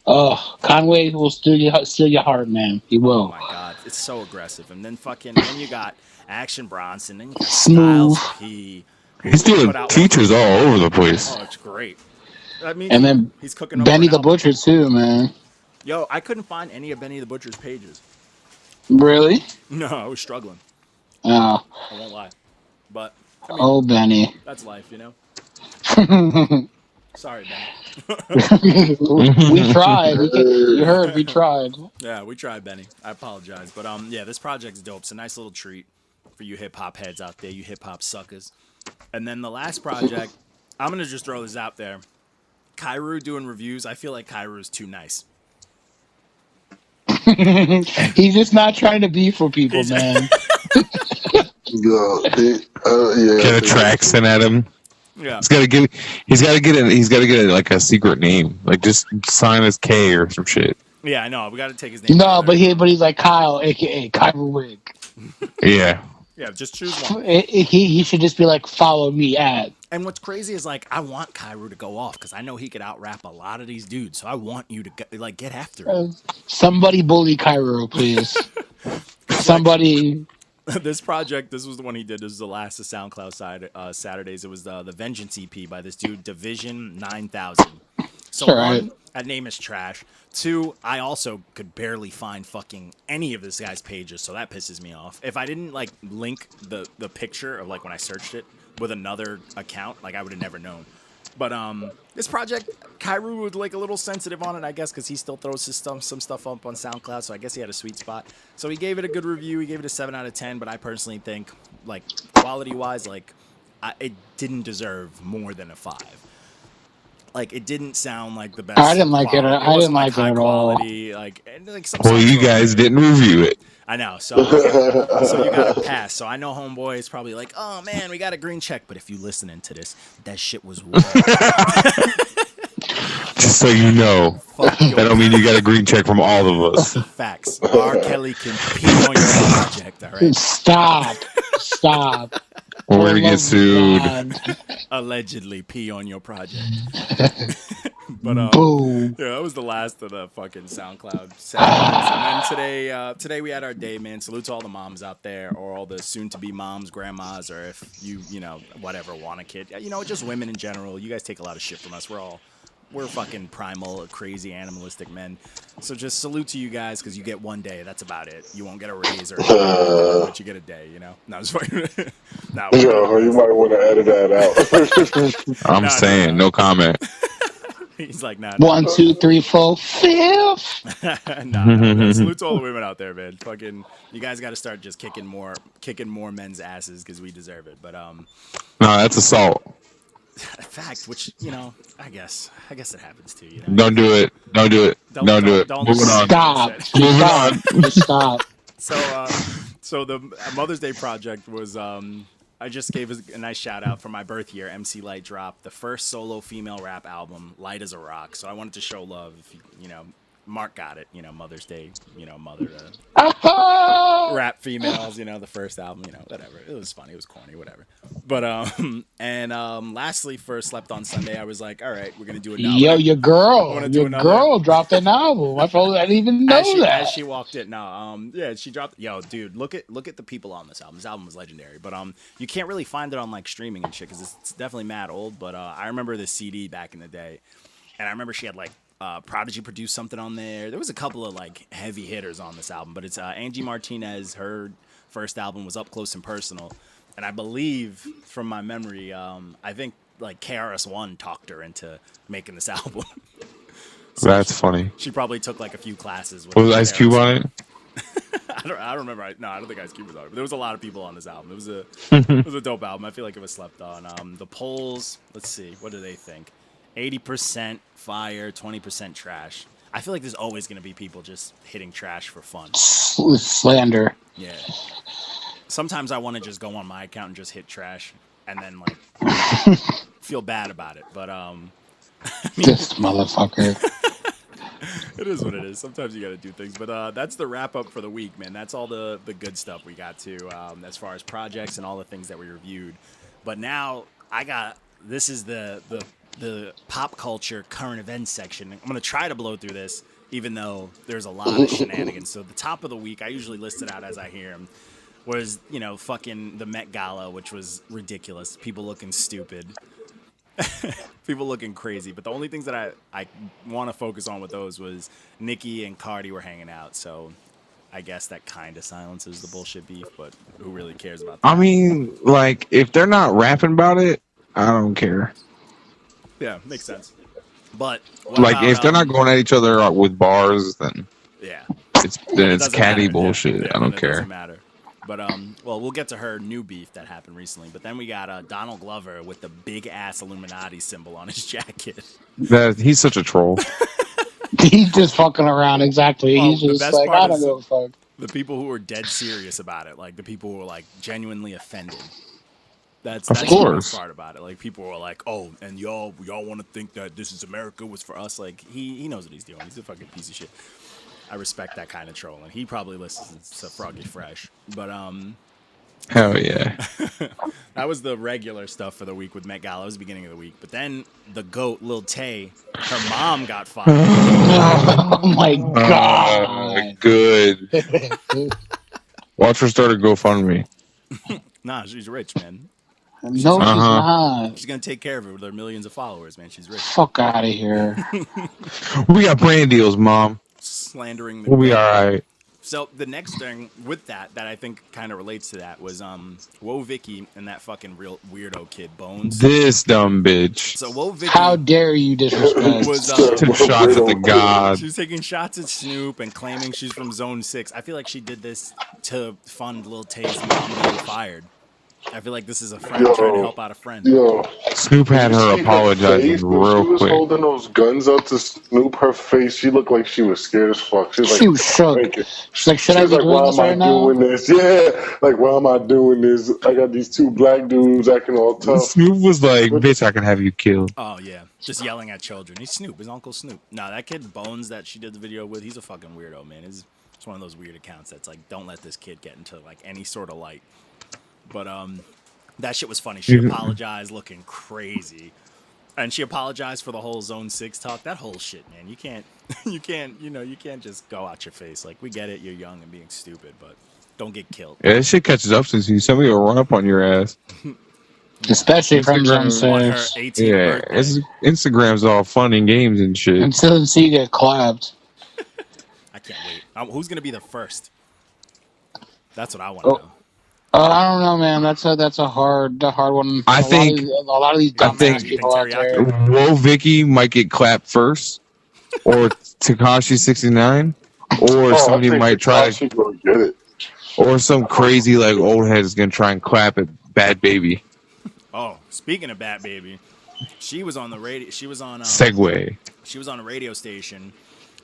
Oh, Conway will steal your heart, man. He will. Oh my god, it's so aggressive. And then then you got Action Bronson, then you got Smooth. Styles P. He's doing features all over the place. Oh, it's great. That means And then he's cooking up Benny for the an album. Butcher too, man. Yo, I couldn't find any of Benny the Butcher's pages. Really? No, I was struggling. Oh, I won't lie. But I mean, oh, Benny. that's life, you know. Sorry, Benny. We tried. You heard, we tried. Yeah, we tried, Benny. I apologize, but yeah, this project's dope. It's a nice little treat for you hip hop heads out there, you hip hop suckers. And then the last project, I'm gonna just throw this out there. Kairu doing reviews. I feel like Kairu is too nice. He's just not trying to be for people, man. Get a track sent at him. Yeah, He's got to get like a secret name, like just sign as K or some shit. yeah, I know. We got to take his name. No, but he's like Kyle, aka Kyra Wig. Yeah. Yeah, just choose one. He should just be like, follow me at. And what's crazy is like I want Kairu to go off because I know he could out rap a lot of these dudes. So I want you to get after it. Somebody bully Cairo, please. Somebody. This project, this was the one he did. This was the last of SoundCloud Saturdays. It was the Vengeance EP by this dude, Division 9000. So Sure, one, right. that name is trash. Two, I also could barely find fucking any of this guy's pages, so that pisses me off. If I didn't like link the picture of like when I searched it with another account, like I would have never known. But this project, Kairu was like a little sensitive on it, I guess, because he still throws some stuff up on SoundCloud. So I guess he had a sweet spot. So he gave it a good review. He gave it a 7 out of 10. But I personally think, like quality wise, like it didn't deserve more than a 5. Like it didn't sound like the best. I didn't like it. I didn't like it at all. Quality, like some Well, you guys didn't review it. I know, so you got to pass. So I know homeboy is probably like, oh man, we got a green check. But if you listening to this, that shit was wrong. Just so you know, that don't mean you got a green check from all of us. Facts. R. Kelly can pee on your project, all right? Stop. We're gonna get sued. Allegedly pee on your project. But Boom. yeah, that was the last of the fucking SoundCloud Saturdays. And then today we had our day, man. Salute to all the moms out there, or all the soon-to-be moms, grandmas, or if you know, whatever, want a kid. You know, just women in general. You guys take a lot of shit from us. We're fucking primal, crazy, animalistic men. So just salute to you guys, because you get one day. That's about it. You won't get a raise or anything, but you get a day, you know? No, it's fucking... Yo, you might want to edit that out. I'm saying, no comment. He's like, nah. 1, 2, 3, 4, 5. No. Salute to all the women out there, man. Fucking, you guys got to start just kicking more men's asses because we deserve it. But No, that's assault. fact, which you know, I guess it happens too. You know, Don't do it. Don't do it. Don't do it. Moving on. Stop. So the Mother's Day project was I just gave a nice shout out for my birth year. MC Light dropped the first solo female rap album, Light as a Rock. So I wanted to show love. You know, Mark got it. You know, Mother's Day. You know, mother rap females. You know, the first album. You know, whatever. It was funny. It was corny. Whatever. But lastly, for Slept on Sunday, I was like, all right, we're gonna do another. Yo, your girl dropped an album. I didn't even know that. As she walked in, yeah, she dropped. Yo, dude, look at the people on this album. This album was legendary, but you can't really find it on like streaming and shit because it's definitely mad old. But I remember the CD back in the day, and I remember she had like Prodigy produced something on there. There was a couple of like heavy hitters on this album, but it's Angie Martinez. Her first album was Up Close and Personal, and I believe from my memory, I think like KRS-One talked her into making this album. So that's funny. She probably took like a few classes. With Was Ice Cube on it? I don't remember. I don't think Ice Cube was on it. But there was a lot of people on this album. It was a dope album. I feel like it was slept on. The polls, let's see, what do they think? 80% fire, 20% trash. I feel like there's always gonna be people just hitting trash for fun. Slander. Yeah. Sometimes I want to just go on my account and just hit trash, and then like feel bad about it. But This motherfucker. it is what it is. Sometimes you got to do things. But that's the wrap up for the week, man. That's all the good stuff we got to as far as projects and all the things that we reviewed. But now this is the pop culture current events section. I'm gonna try to blow through this, even though there's a lot of shenanigans. So the top of the week, I usually list it out as I hear them. Was fucking the Met Gala, which was ridiculous. People looking stupid. People looking crazy. But the only things that I want to focus on with those was Nicki and Carti were hanging out. So I guess that kind of silences the bullshit beef, but who really cares about that? I mean, like, if they're not rapping about it, I don't care. Yeah, makes sense. But like, if they're not going at each other with bars, then yeah, it's catty bullshit. Yeah, I don't it care. Doesn't matter. But well, we'll get to her new beef that happened recently. But then we got Donald Glover with the big ass Illuminati symbol on his jacket. He's such a troll. He's just fucking around. Exactly. Well, He's just like, I don't give a fuck. The people who were dead serious about it, like the people who were like genuinely offended. That's the worst part about it. Like people were like, "Oh, and y'all want to think that This Is America was for us?" Like he knows what he's doing. He's a fucking piece of shit. I respect that kind of trolling. He probably listens to Froggy Fresh, but hell yeah. That was the regular stuff for the week with Met Gala. It was the beginning of the week, but then the goat Lil Tay, her mom got fired. Oh my god! Good. Watch her start a GoFundMe. Nah, she's rich, man. No, she's not. She's gonna take care of it with her millions of followers, man. She's rich. Fuck out of here. We got brand deals, Mom. Slandering the we'll be alright. So the next thing with that I think kind of relates to that was Woah Vicky and that fucking real weirdo kid Bones. This dumb bitch. So Woah Vicky, how dare you disrespect? Took shots at the god. She was taking shots at Snoop and claiming she's from Zone 6. I feel like she did this to fund Lil Tay's mom being fired. I feel like this is a friend trying to help out a friend. Snoop had her apologizing real quick. She was holding those guns out to Snoop. Her face, she looked like she was scared as fuck. She was shook. She's like, should I be doing this right now? Yeah, like, why am I doing this? I got these two black dudes acting all tough. Snoop was like, bitch, I can have you killed. Oh, yeah. Just yelling at children. He's Snoop. His Uncle Snoop. Nah, that kid Bones that she did the video with, he's a fucking weirdo, man. It's one of those weird accounts that's like, don't let this kid get into like any sort of light. But that shit was funny. She apologized looking crazy. And she apologized for the whole Zone 6 talk. That whole shit, man. You can't just go out your face. Like, we get it, you're young and being stupid, but don't get killed. Yeah, that shit catches up to you. Somebody will run up on your ass. Especially from Zone 6. Yeah, Instagram's all fun and games and shit. Until you get clapped. I can't wait. Who's going to be the first? That's what I want to know. I don't know, man. That's a hard one. I think a lot of these dumbass people out there. Woah Vicky might get clapped first, or Tekashi 69, or somebody might try to get it, or some crazy like old head is gonna try and clap at Bad Baby. Oh, speaking of Bad Baby, she was on the radio. She was on Segway. She was on a radio station.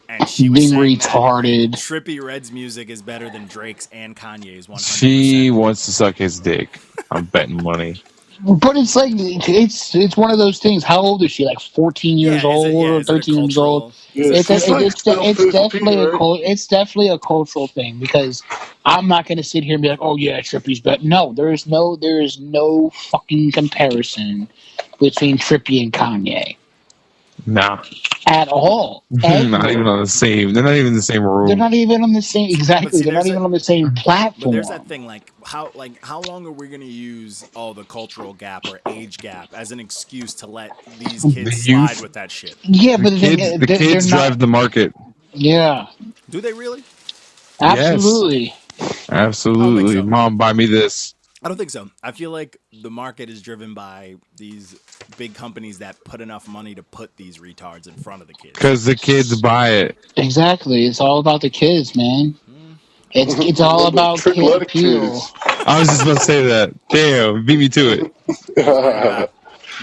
And she was being saying retarded. That Trippie Redd's music is better than Drake's and Kanye's. 100%. She wants to suck his dick. I'm betting money. But it's like it's one of those things. How old is she? Like 14 years old or 13 years old? It's definitely a cultural thing because I'm not going to sit here and be like, oh yeah, Trippie's better. No, there is no fucking comparison between Trippie and Kanye. Nah. At all. Not even on the same. They're not even in the same room. They're not even on the same. Exactly. They're not even on the same platform. But there's that thing like how long are we going to use the cultural gap or age gap as an excuse to let these kids slide with that shit? Yeah, but the kids drive the market. Yeah. Do they really? Absolutely. Yes. Absolutely. So. Mom, buy me this. I don't think so. I feel like the market is driven by these big companies that put enough money to put these retards in front of the kids. Because the kids buy it. Exactly. It's all about the kids, man. It's all about kid appeal. I was just about to say that. Damn, beat me to it.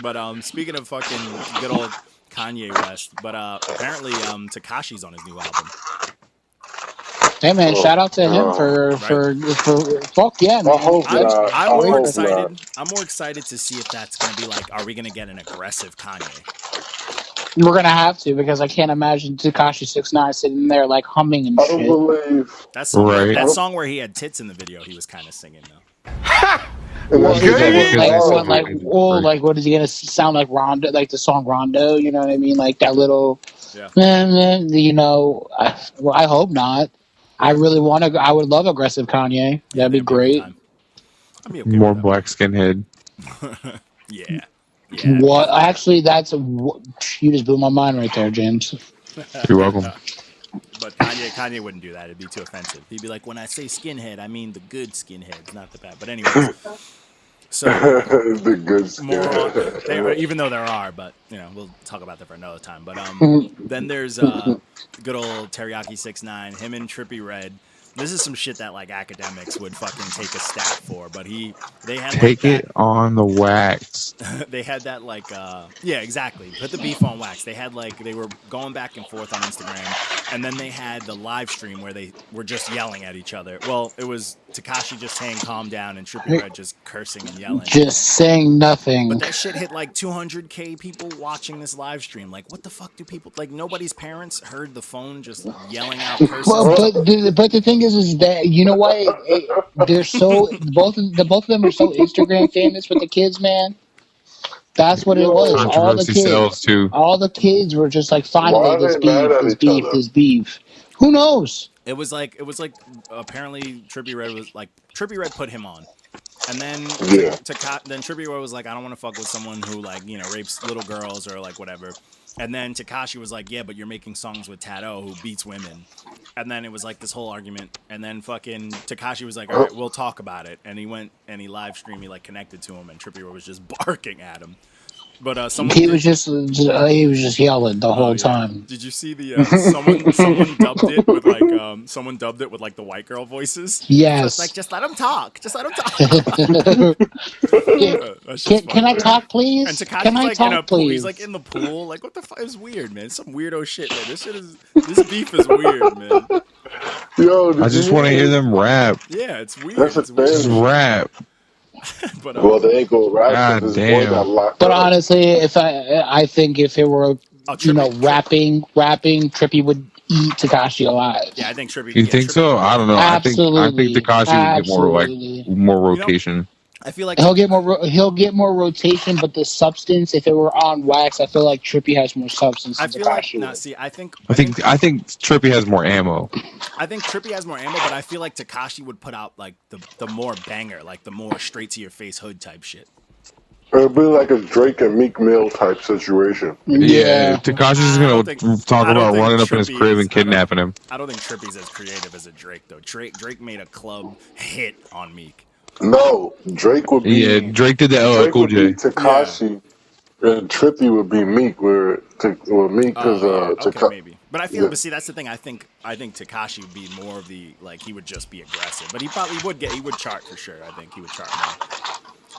But speaking of fucking good old Kanye West, but apparently Tekashi's on his new album. Hey man, shout out to him God. for fuck yeah, man. I hope not. I'm I more hope excited. not. I'm more excited to see if that's gonna be like, are we gonna get an aggressive Kanye? We're gonna have to because I can't imagine Tekashi 6ix9ine sitting there like humming and I don't shit. believe. That song, Right. that song where he had tits in the video, he was kind of singing though. And Well, that's Yeah, just because like they hard. said what, it was oh, great. like what is he gonna sound like Rondo, like the song Rondo? You know what I mean? Like that little, Yeah. you know. I hope not. I really want to. I would love aggressive Kanye. That'd be great. I'd be okay More with that. black skinhead. Yeah. What? Actually, you just blew my mind right there, James. You're welcome. But Kanye wouldn't do that. It'd be too offensive. He'd be like, when I say skinhead, I mean the good skinheads, not the bad. But anyways, so The good more, skin. even though there are, but you know, we'll talk about that for another time. But then there's good old Teriyaki 6ix9ine, him and Trippie Redd. This is some shit that like academics would fucking take a stat for, but they had Take like it on the wax. they had that like yeah, exactly. Put the beef on wax. They had like they were going back and forth on Instagram, and then they had the live stream where they were just yelling at each other. Well, it was Tekashi just saying calm down and Trippie Redd just cursing and yelling. Just saying nothing. But that shit hit like 200K people watching this live stream. Like, what the fuck do people like? Nobody's parents heard the phone just yelling out curses. But the thing is that you know what? They're so both of them are so Instagram famous with the kids, man. That's what it was. All the Controversy sells kids, too. all the kids were just like, Why finally, are this they mad beef, at this each beef, other? this beef. Who knows? It was like apparently Trippie Redd put him on. And then then Trippie Redd was like, I don't want to fuck with someone who like, you know, rapes little girls or like whatever. And then Tekashi was like, yeah, but you're making songs with Tato who beats women. And then it was like this whole argument. And then fucking Tekashi was like, all right, we'll talk about it. And he went and he live streamed, he like connected to him, and Trippie Redd was just barking at him. But He was just yelling the whole yeah. time. Did you see the someone dubbed it with like the white girl voices? Yes. Just let him talk. Just let him talk. Can I talk, please? And Tekashi's Can I like talk, in a pool. please? He's like in the pool. Like, what the fuck? It's weird, man. It's some weirdo shit, man. This beef is weird, man. Yo, I just want to hear them rap. Yeah, it's weird. That's It's a weird. Just rap. But, Well, they ain't gonna rap God because this damn. boy got locked But up. honestly, I think if it were rapping, Trippie would eat Tekashi alive. yeah, I think Trippie. You think so? I don't know. Absolutely. I think Tekashi would get more rotation. I feel like He'll get more rotation, but the substance, if it were on wax, I feel like Trippie has more substance I than feel like Tekashi would. see. I think Trippie has more ammo. I think Trippie has more ammo, but I feel like Tekashi would put out like the more banger, like the more straight to your face hood type shit. It'd be like a Drake and Meek Mill type situation. Yeah, Tekashi's just I don't gonna think- talk I don't about think running up in his Trippie crib is- and kidnapping him. I don't think Trippie's as creative as a Drake though. Drake made a club hit on Meek. No, Drake would be. Yeah, Drake did the LL Drake Cool would be J. Tekashi, and Trippie would be Meek. Where Meek is Okay, maybe. But I feel, but see, that's the thing. I think Tekashi would be more of the like he would just be aggressive, but he probably would chart for sure. I think he would chart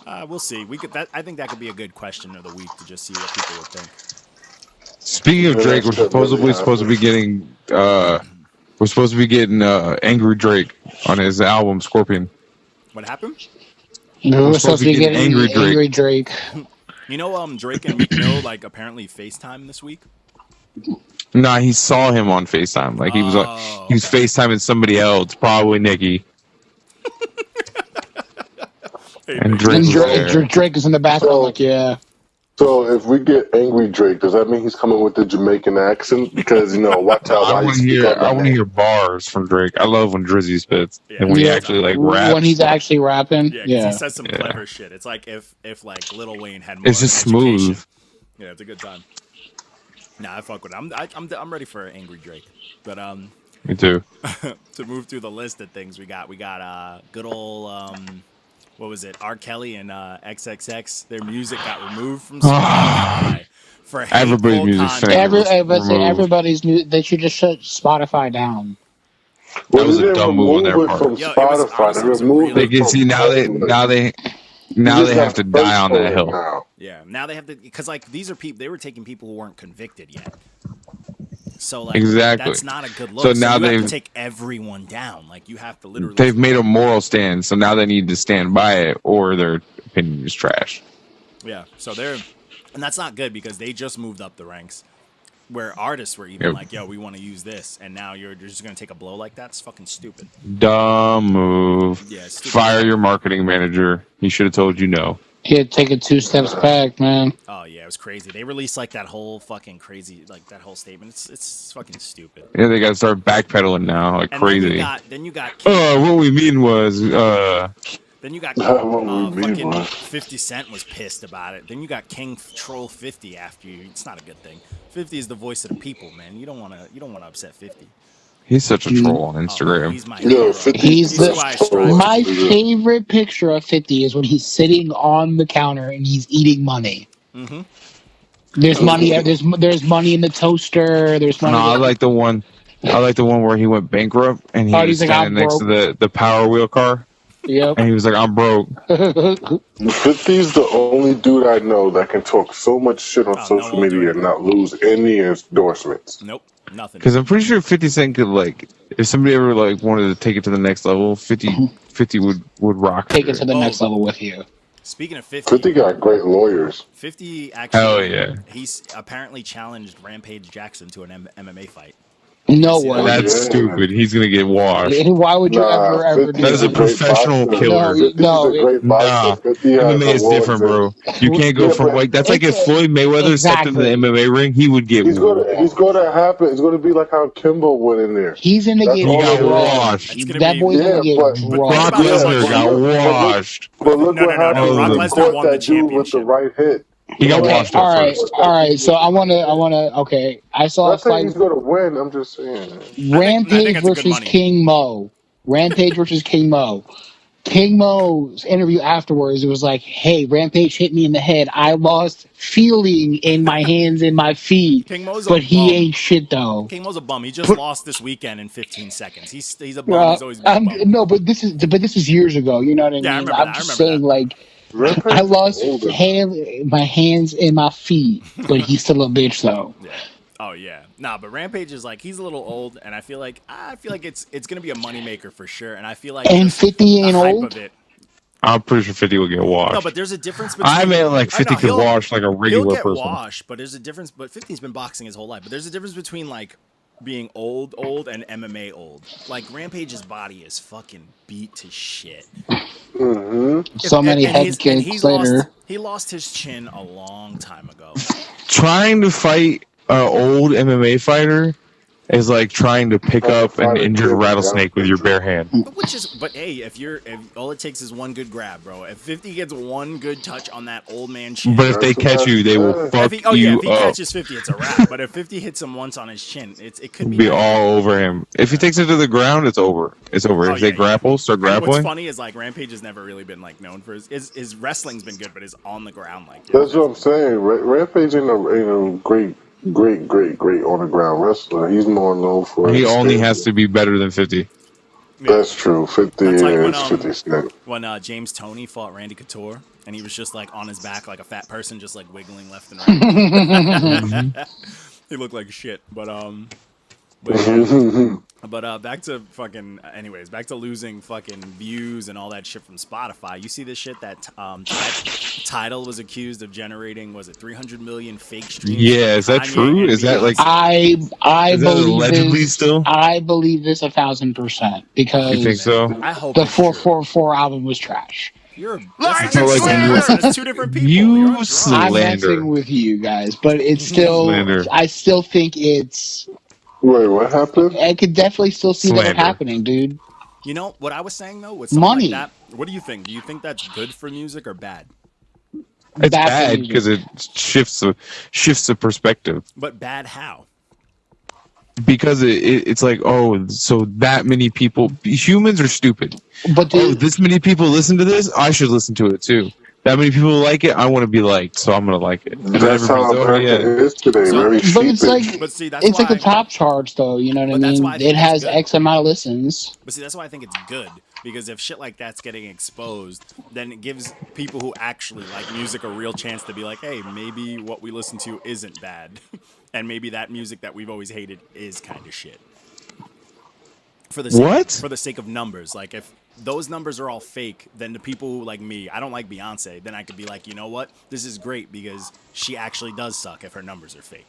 more. We'll see. I think that could be a good question of the week to just see what people would think. Speaking of Drake, we're supposed to be getting Angry Drake on his album Scorpion. What happened? We're supposed to be getting Angry Drake. You know, Drake and Meek Mill like apparently FaceTime this week. Nah, he saw him on FaceTime. Like he was FaceTiming somebody else, probably Nicki. And Drake is in the background, like, yeah. So if we get Angry Drake, does that mean he's coming with the Jamaican accent? Because watch out. I want to hear bars from Drake. I love when Drizzy spits and when he actually like raps. When he's actually rapping, yeah. He says some clever shit. It's like if like Lil Wayne had more. It's just smooth. Yeah, it's a good time. Nah, I fuck with it. I'm ready for Angry Drake. But me too. To move through the list of things we got good old what was it? R. Kelly and XXX. Their music got removed from Spotify for everybody's music. Everybody's music. They should just shut Spotify down. That was a dumb move on their part. From Spotify, they removed it from now Now just they have got to die on that first hill. now. Yeah, now they have to, because like these are people, they were taking people who weren't convicted yet. So like Exactly. that's not a good look. So now you have to they've- take everyone down. Like you have to literally. They've made a moral stand, so now they need to stand by it, or their opinion is trash. Yeah, so they're, and that's not good because they just moved up the ranks, where artists were even like, "Yo, we want to use this," and now you're just gonna take a blow like that? It's fucking stupid. Dumb move. Yeah, stupid. Fire your marketing manager. He should have told you no. He had to take it 2 steps back, man. Oh yeah, it was crazy. They released like that whole fucking crazy, like that whole statement. It's fucking stupid. Yeah, they got to start backpedaling now, like And crazy. then you got Keef. What we mean was, Then you got What we mean fucking was- 50 Cent was pissed about it. Then you got King Troll 50 after you. It's not a good thing. 50 is the voice of the people, man. You don't want to upset 50. he's such a troll on Oh, Instagram. he's my Yeah, hero. 50 He's who I strive My to favorite picture of 50 is when he's sitting on the counter and he's eating money. Mm-hmm. There's money. There's money in the toaster. There's money. No, I like the one. I like the one where he went bankrupt and he Oh, was he's like, standing "I'm next to the Power Wheel car, Yep. and he was like, "I'm broke." 50's the only dude I know that can talk so much shit on Oh, social no media and not lose any endorsements. Nope, nothing. Because I'm pretty sure 50 Cent could like, if somebody ever like wanted to take it to the next level, 50 would rock. Take it to the Oh. next level with you. Speaking of 50, 50 got great lawyers. 50 actually, Hell yeah. he's apparently challenged Rampage Jackson to an MMA fight. No Yeah. way. That's Yeah. stupid. He's gonna get washed. Why would you ever do That is a that? professional killer. 50's No, a great Nah, boxer. 50 has MMA is awards different, and- bro. You can't go Yeah, from but like that's like if it's- Floyd Mayweather stepped into the Exactly. MMA ring, he would get He's washed. gonna happen. It's gonna be like how Kimbo went in there. He's gonna That's get all He got it is. washed. It's gonna That be- boy's Yeah, gonna get but- but drunk. Brock about how Lesnar much- got but look- washed. But look No, what no, no, happened. Brock He Lesnar caught won the that dude with the championship. right hit. He got Okay, washed all up right, first. all right. So I wanna. Okay, I saw I'm a not saying fight. he's gonna win. I'm just saying. I think Rampage that's a good versus money. King Mo. Rampage versus King Mo. King Mo's interview afterwards, it was like, "Hey, Rampage hit me in the head. I lost feeling in my hands and my feet, King Mo's a but he bum. ain't shit though." King Mo's a bum. He just lost this weekend in 15 seconds. He's a bum. He's always been a bum. No, but this is years ago. You know what I mean? Yeah, I remember I'm that, I just remember saying, that. like, Rampage I is lost older. my hands and my feet, but he's still a bitch though. Yeah. Oh yeah. Nah, but Rampage is like he's a little old, and I feel like it's gonna be a moneymaker for sure. And I feel like And just 50 the ain't hype old? of it. I'm pretty sure 50 will get washed. No, but there's a difference between. I meant like I 50 know, could he'll- wash like a He'll regular get person. washed, but there's a difference. But 50's been boxing his whole life. But there's a difference between like being old, and MMA old. Like Rampage's body is fucking beat to shit. Mm-hmm. So many head he's kicks later. He lost his chin a long time ago. Trying to fight an old MMA fighter is like trying to pick up an injured rattlesnake with your bare hand. But hey, if all it takes is one good grab, bro. If 50 gets one good touch on that old man chin, But if they catch you, they will fuck if you he up. catches 50, it's a wrap. But if 50 hits him once on his chin, it could be Be all over him. If he takes it to the ground, it's over. It's over. Oh, If they yeah, grapple, start And what's grappling. funny is like Rampage has never really been like known for his wrestling's been good, but his on the ground like That's what I'm saying. Rampage ain't a great on the ground wrestler. He's more known for. He his only skill. has to be better than 50. That's true. 50 That's like is when, 50 Cent. when James Toney fought Randy Couture, and he was just like on his back like a fat person, just like wiggling left and right. He looked like shit, but back to fucking. Anyways, back to losing fucking views and all that shit from Spotify. You see this shit that Tidal was accused of generating? Was it 300 million fake streams? Yeah, from is that Kanye true? and Is that, like- Beyonce? I Is that believe allegedly this. still? I believe this 1,000% because You think so? I hope the it's true. 444 album was trash. You're Lies that's and slander. That's two different people. You You're on drugs. slander. I'm messing with you guys, but it's still. Slander. I still think it's. Wait, what happened? I could definitely still see that Slander. happening, dude. You know what I was saying though? With something Money. like that, what do you think? Do you think that's good for music or bad? It's Bad bad music. because it shifts the perspective. But bad how? Because it's like, oh, so that many people, humans are stupid. But Oh, dude, this many people listen to this, I should listen to it too. That many people like it, I want to be liked, so I'm gonna like it. And That's how everybody's, oh, America yeah. is today. So- Very but it's sheepish. like But see, that's it's why. like the top charts, though. You know what I But that's mean? why I think It has it's good. X amount of listens. But see, that's why I think it's good because if shit like that's getting exposed, then it gives people who actually like music a real chance to be like, hey, maybe what we listen to isn't bad, and maybe that music that we've always hated is kind of shit. For the sake of numbers, like if those numbers are all fake, then the people who like me, I don't like Beyonce, then I could be like, you know what, this is great because she actually does suck if her numbers are fake.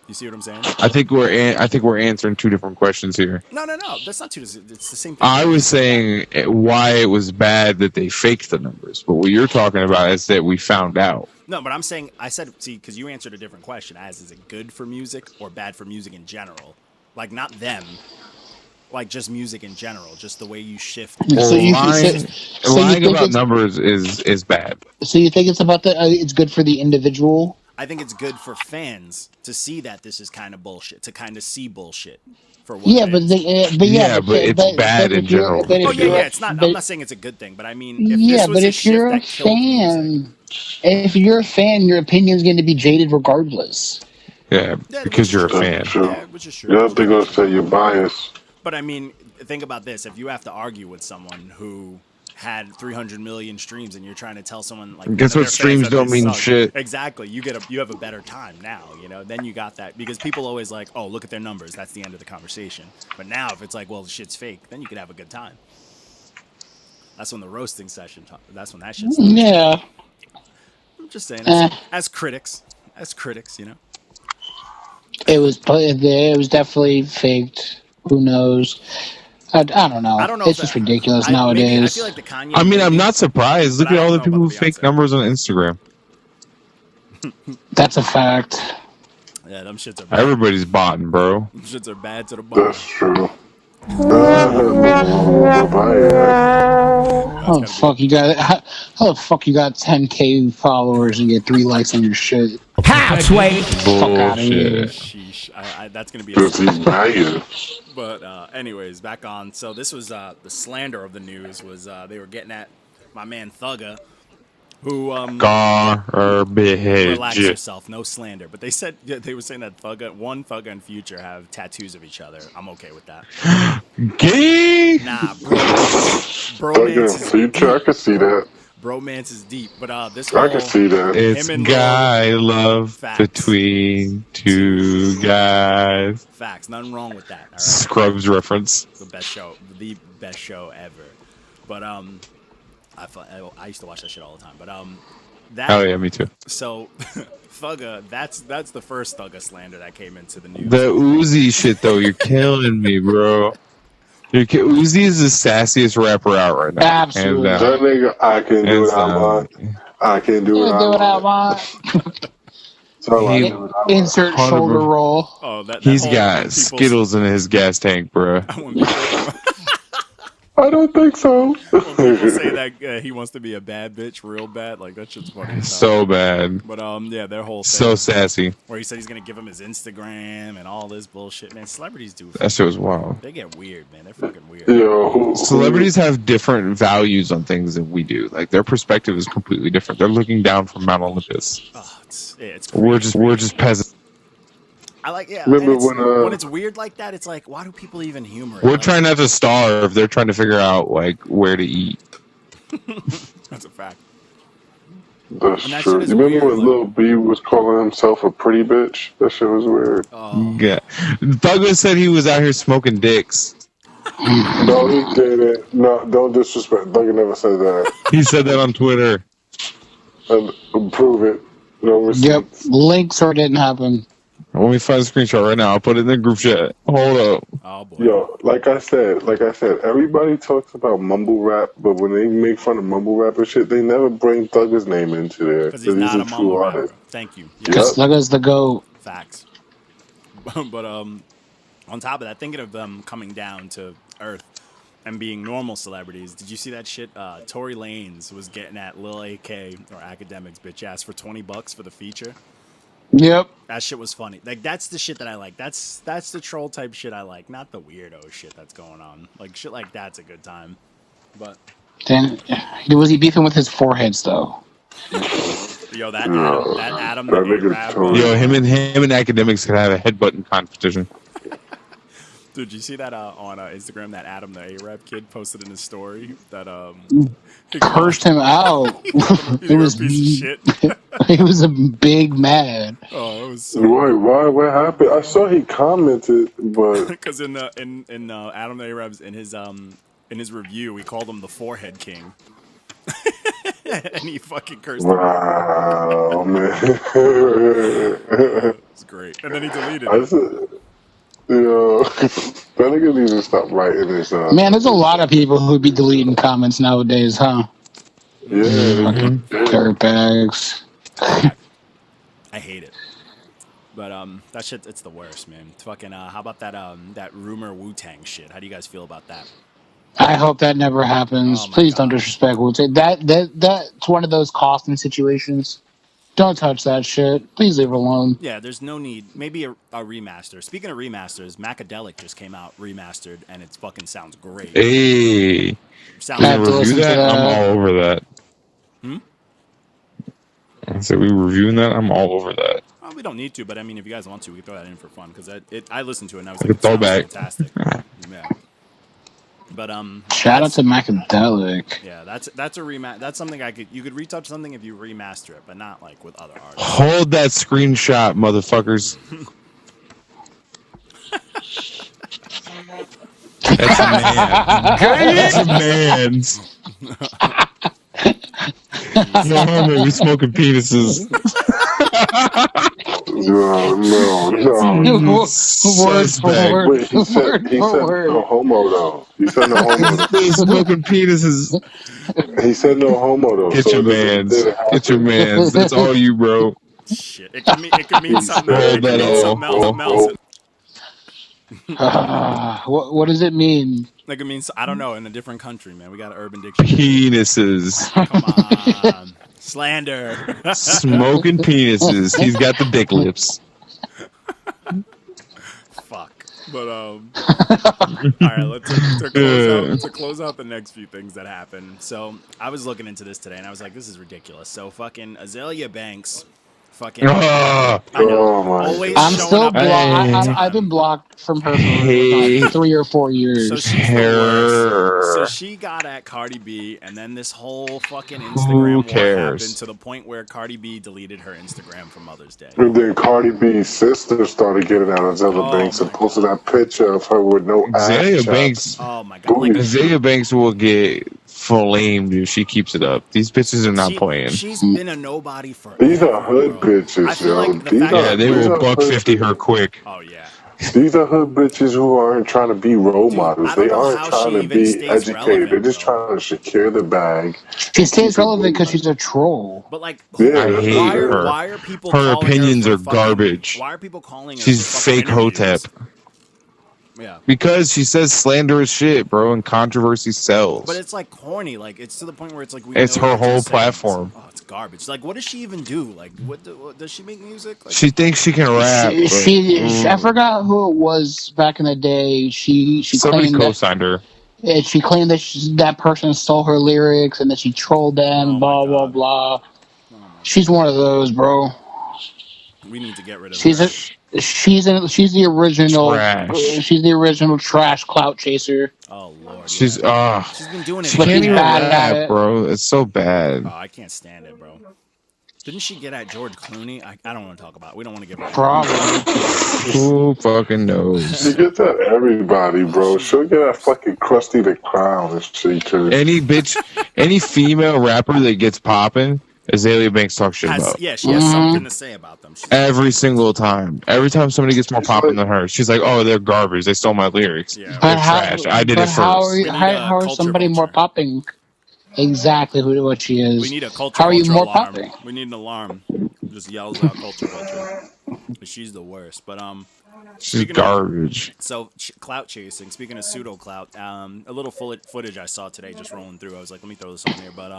You see what I'm saying? I think we're answering two different questions here. No, that's not too. It's the same thing. I was saying why it was bad that they faked the numbers, but what you're talking about is that we found out. No, but I'm saying, I said, see, because you answered a different question, as is it good for music or bad for music in general? Like, not them, like just music in general, just the way you shift. Well, lying about it's, numbers is bad. So you think it's about it's good for the individual? I think it's good for fans to see that this is kind of bullshit, to kind of see bullshit for what Yeah, it is. but it's bad in general. It's not. I'm not saying it's a good thing, but I mean, if this was if you're a fan, your opinion's going to be jaded regardless. Yeah, because you're a fan. Yeah, which is true. Yeah, they're gonna say you're biased. But I mean, think about this: if you have to argue with someone who had 300 million streams, and you're trying to tell someone like, guess what? Streams don't mean shit. Exactly. You have a better time now. You know, then you got that because people always like, oh, look at their numbers. That's the end of the conversation. But now, if it's like, well, the shit's fake, then you could have a good time. That's when the roasting session. That's when that shit's. Yeah. I'm just saying, as critics, you know. It was definitely faked. Who knows? I don't know. It's just ridiculous nowadays. I feel like the Kanye. I mean, I'm not surprised. Look at all the people who fake numbers on Instagram. That's a fact. Yeah, them shits are bad. Everybody's botting, bro. Them shits are bad to the bone. That's true. How the fuck you got 10K followers and get 3 likes on your shit? Halfway. Fuck out of here. Sheesh. That's gonna be. But anyways, back on. So this was the slander of the news was they were getting at my man Thugga, who garbage. Relax yourself, no slander. But they were saying that Thugga and Future have tattoos of each other. I'm okay with that. Gay? Nah, bromance is Future, I can see that. Bromance is deep, but this I can see that. It's guy love between two guys. Facts, nothing wrong with that. All right? Scrubs reference. The best show ever. But I used to watch that shit all the time. But oh yeah, me too. So Thugga, that's the first Thugga slander that came into the news. The Uzi shit though, you're killing me, bro. Uzi is the sassiest rapper out right now. Absolutely. That nigga, I can do it out loud. I can do it out loud. Insert shoulder roll. Oh, he's got Skittles in his gas tank, bro. I don't think so. When people say that he wants to be a bad bitch, real bad, like that shit's funny. So bad. But yeah, their whole thing, so sassy. Where he said he's gonna give him his Instagram and all this bullshit. Man, celebrities do. That shit was wild. They get weird, man. They're fucking weird. Yo, celebrities have different values on things than we do. Like their perspective is completely different. They're looking down from Mount Olympus. Oh, it's we're just peasants. I like, yeah. Remember when it's weird like that, it's like, why do people even humor it? We're trying not to starve. They're trying to figure out like where to eat. That's a fact. That's true. You remember when Lil B was calling himself a pretty bitch? That shit was weird. Oh. Yeah. Douglas said he was out here smoking dicks. No, he didn't. No, don't disrespect. Douglas never said that. He said that on Twitter. And prove it. No receipts. Yep. Links or it didn't happen. Let me find a screenshot right now. I'll put it in the group chat. Hold up. Oh, boy. Yo, like I said, everybody talks about mumble rap, but when they make fun of mumble rap and shit, they never bring Thugger's name into there. Because he's not a mumble rapper. Thank you. Because Thugger's the GOAT. Facts. But on top of that, thinking of them coming down to earth and being normal celebrities, did you see that shit? Tory Lanez was getting at Lil AK or Academics bitch ass for $20 for the feature. Yep. That shit was funny. Like, that's the shit that I like. That's the troll type shit I like, not the weirdo shit that's going on. Like, shit like that's a good time. But then was he beefing with his foreheads though? Yo, that Adam that Yo, him and Academics could have a headbutting competition. Dude, you see that on Instagram? That Adam the A-Rap kid posted in his story that he Cursed him out. he called him It a was piece of shit. He was a big mad. Oh, it was so. Why? What happened? I saw he commented, but Because in Adam the A-Rap's in his review, he called him the Forehead King. And he fucking cursed him out. wow, man. It's great. And then he deleted I it. said, yo, that nigga needs to stop writing this. Man, there's a lot of people who be deleting comments nowadays, huh? Yeah. Fucking dirtbags. I hate it. But that shit, it's the worst, man. It's fucking how about that rumor Wu-Tang shit? How do you guys feel about that? I hope that never happens. Oh my Please God. don't disrespect Wu-Tang. That's one of those costing situations. Don't touch that shit. Please leave it alone. Yeah, there's no need. Maybe a remaster. Speaking of remasters, Macadelic just came out remastered, and it fucking sounds great. Hey, Sounds I have to review listen to that? that. I'm all over that. I said we reviewing that. I'm all over that. Well, we don't need to, but I mean, if you guys want to, we can throw that in for fun because I listened to it and I was Like like, a it sounds throwback. fantastic. Yeah. But Shout out to Macadelic. yeah, that's a remaster. That's something you could retouch something if you remaster it, but not like with other artists. Hold that screenshot, motherfuckers. That's a man. That's a man's. No homo, we smoking penises. No. Word for Suspect. word. Wait, he said Word for word. no homo though. He said no homo. Smoking penises. He said no homo though. Get so your it mans. didn't happen. Get your mans. That's all you, bro. Shit, it could mean something. Hold It could that mean all. something else. Something else. What does it mean? Like it means I don't know in a different country, man. We got an Urban Dictionary. Penises. Come on, slander. Smoking penises. He's got the dick lips. Fuck. But all right, let's close out the next few things that happened. So I was looking into this today, and I was like, this is ridiculous. So fucking Azalea Banks, fucking. Ah. I know, Oh my always I'm showing still up blocked. every time. I've been blocked from her for Hey. about 3 or 4 years. So she's the worst. So Terror. she got at Cardi B, and then this whole fucking Instagram war cares? happened to the point where Cardi B deleted her Instagram for Mother's Day. And then Cardi B's sister started getting out of Zella Oh Banks and my posted that picture of her with no Azalea ass Banks. shots. Oh my god! Like, Azalea Banks will get flamed if she keeps it up. These bitches are not playing. She's been a nobody for. These are hood bitches, I feel yo. like the These fact are- Yeah, they these will are buck hood 50 her bitches. quick. Oh yeah. These are hood bitches who aren't trying to be role Dude, models. I don't They know aren't how trying she to even be stays educated. relevant, They're just bro. trying to secure the bag. She stays relevant because she's a troll. But like, Yeah, I hate her. why are people? Her calling opinions her are for fucking- garbage. Why are people calling her? She's for fucking fake hotep. interviews? Yeah. Because she says slanderous shit, bro, and controversy sells. But it's like corny. Like it's to the point where it's like It's know her what you're whole saying. platform. Oh, it's garbage. Like, what does she even do? Like, what does she make music? Like, She thinks she can rap. I forgot who it was back in the day. She Somebody claimed that co-signed her. she claimed that that person stole her lyrics and that she trolled them. Oh my blah blah God. blah. She's one of those, bro. we need to get rid of She's her. she's the original. Trash. She's the original trash clout chaser. Oh lord. She's yeah. She's been doing it. she But can't he's even bad at rap, it. bro. It's so bad. Oh, I can't stand it, bro. Didn't she get at George Clooney? I don't want to talk about it. We don't want to give her. Probably. Who fucking knows? She gets at everybody, bro. She'll get at fucking Krusty the Clown and shit too. Any bitch, any female rapper that gets popping, Azalea Banks talks shit about. Yeah, she has something to say about them. She's Every single time. Every time somebody gets more popping than her, she's like, "Oh, they're garbage. They stole my lyrics. Yeah. They're But how, trash. I did but it how first." are, you, We need how a are culture somebody more vulture. popping? Exactly what she is. We need a culture How are you vulture more alarm. popping? We need an alarm. Just yells out culture vulture. She's the worst. But She's speaking of- garbage. So clout chasing. Speaking of pseudo clout, a little footage I saw today just rolling through. I was like, let me throw this on here. But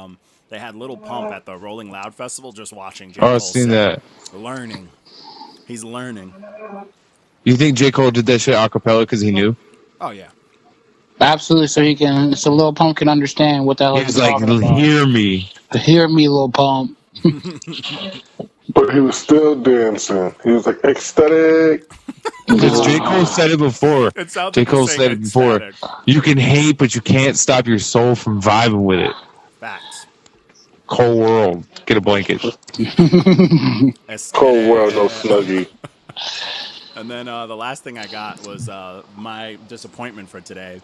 they had Little Pump at the Rolling Loud Festival just watching J. Oh, Cole I've seen set. that. Learning. He's learning. You think J. Cole did that shit a cappella because he knew? Oh yeah. Absolutely, so Lil Pump can understand what the hell He he's was like, talking about. "Hear me." Hear me, Lil Pump. But he was still dancing. He was like ecstatic. Because J. Cole said it before. It sounds J. like Cole you're said saying it before. ecstatic. You can hate, but you can't stop your soul from vibing with it. Facts. Cold world. Get a blanket. Cold world, no Aesthetic. snuggie. And then the last thing I got was my disappointment for today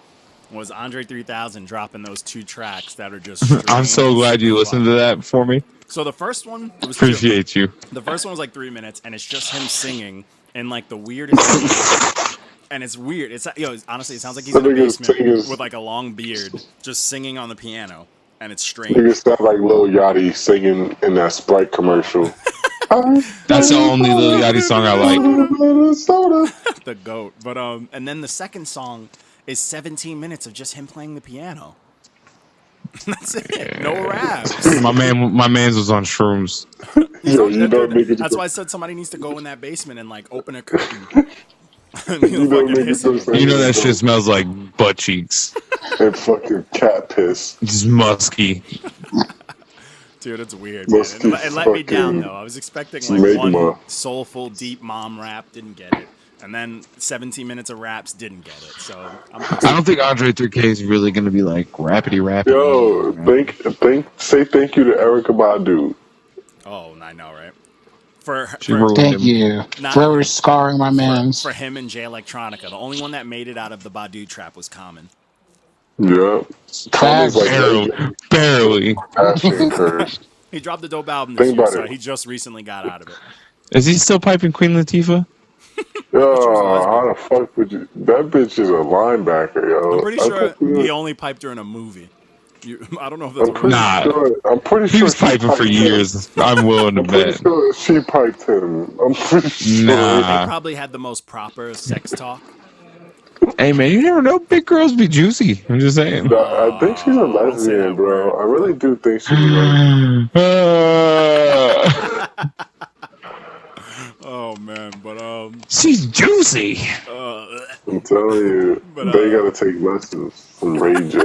was Andre 3000 dropping those 2 tracks that are just I'm so strange glad you as listened fuck. to that for me. So the first one, it was 2. Appreciate you. The first one was like 3 minutes, and it's just him singing in like the weirdest. And it's weird. It's honestly, it sounds like he's in a basement with like a long beard, just singing on the piano, and it's strange. Niggas sound like Lil Yachty singing in that Sprite commercial. That's the only Lil Yachty song I like. The goat. But and then the second song is 17 minutes of just him playing the piano. That's it. No raps. My man's was on shrooms. That's why I said somebody needs to go in that basement and like open a curtain. You know that shit smells like butt cheeks. And fucking cat piss. Just musky. Dude, it's weird, man. It let me down, though. I was expecting like one soulful, deep mom rap, didn't get it. And then 17 minutes of raps, didn't get it. So I don't think Andre 3K is really going to be like rapidy. Yo, say thank you to Erykah Badu. Oh, I know, right? Thank you. Forever scarring my mans. For him and Jay Electronica. The only one that made it out of the Badu trap was Common. Yeah. Barely. He dropped the dope album this year, so he just recently got out of it. Is he still piping Queen Latifah? Yo, how the fuck would you? That bitch is a linebacker, yo. I'm pretty sure he only piped her in a movie. I don't know if that's I'm pretty sure he was piping for years. I'm willing to bet. Sure she piped him. I'm pretty sure. They probably had the most proper sex talk. Hey man, you never know. Big girls be juicy. I'm just saying. I think she's a lesbian, bro. I really do think she's a lesbian. Oh man, but she's juicy. I'm telling you, they gotta take lessons from Ray J.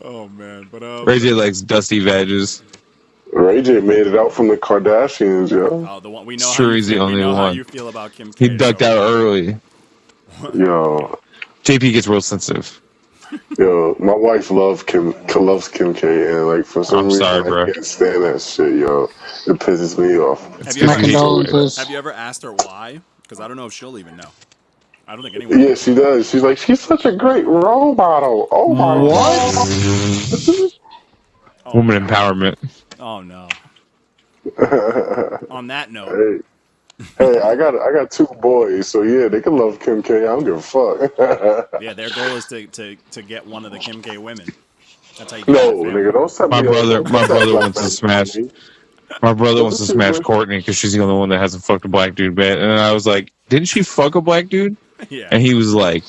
Oh man, but Ray J likes dusty veggies. Ray J made it out from the Kardashians, yo. Oh, the one we know. Sure, he's the only one. How you feel about Kim K? He ducked out early. Yo, JP gets real sensitive. Yo, my wife loves Kim K, and like for some reason I can't stand that shit, yo. It pisses me off. Have you ever asked her why? Because I don't know if she'll even know. I don't think anyone. Yeah, she does. She's like, she's such a great role model. Oh my god. Woman empowerment. Oh no. On that note. Hey, I got 2 boys, so yeah, they can love Kim K. I don't give a fuck. Yeah, their goal is to get one of the Kim K women. That's how you nigga, don't set my brother wants to smash. My brother wants to smash Courtney because she's the only one that hasn't fucked a black dude bad. And I was like, didn't she fuck a black dude? Yeah. And he was like,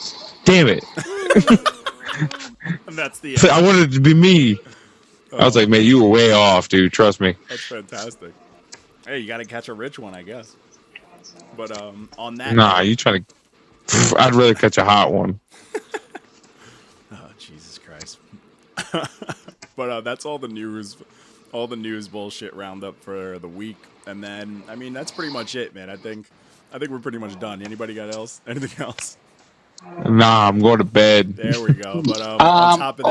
damn it. And that's the. I wanted it to be me. I was like, man, you were way off, dude. Trust me. That's fantastic. Hey, you got to catch a rich one, I guess. But on that. Nah, you trying to. I'd rather catch a hot one. Oh, Jesus Christ. But that's all the news bullshit roundup for the week. And then, I mean, that's pretty much it, man. I think we're pretty much done. Anybody got anything else? Nah, I'm going to bed. There we go. But on top of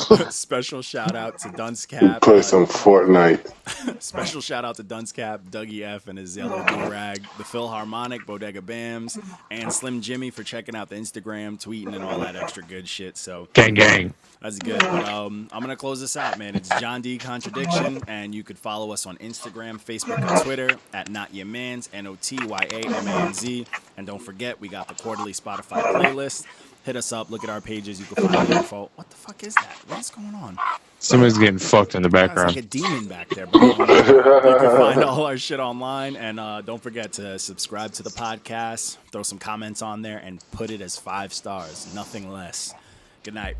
that, special shout out to Duncecap. Play some Fortnite. Special shout out to Duncecap, Dougie F and his yellow do-rag, the Philharmonic, Bodega Bamz, and Slim Jimmy for checking out the Instagram, tweeting, and all that extra good shit. So gang. That's good. But I'm going to close this out, man. It's John D Contradiction, and you could follow us on Instagram, Facebook, and Twitter at NotYaMans, NotYaManz. And don't forget, we got the quarterly Spotify playlist. Hit us up. Look at our pages. You can find the info. What the fuck is that? What's going on? Somebody's getting fucked in the background. It's like a demon back there. But you can find all our shit online. And don't forget to subscribe to the podcast. Throw some comments on there and put it as 5 stars. Nothing less. Good night.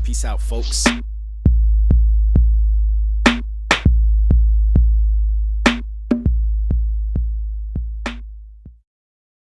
Peace out, folks.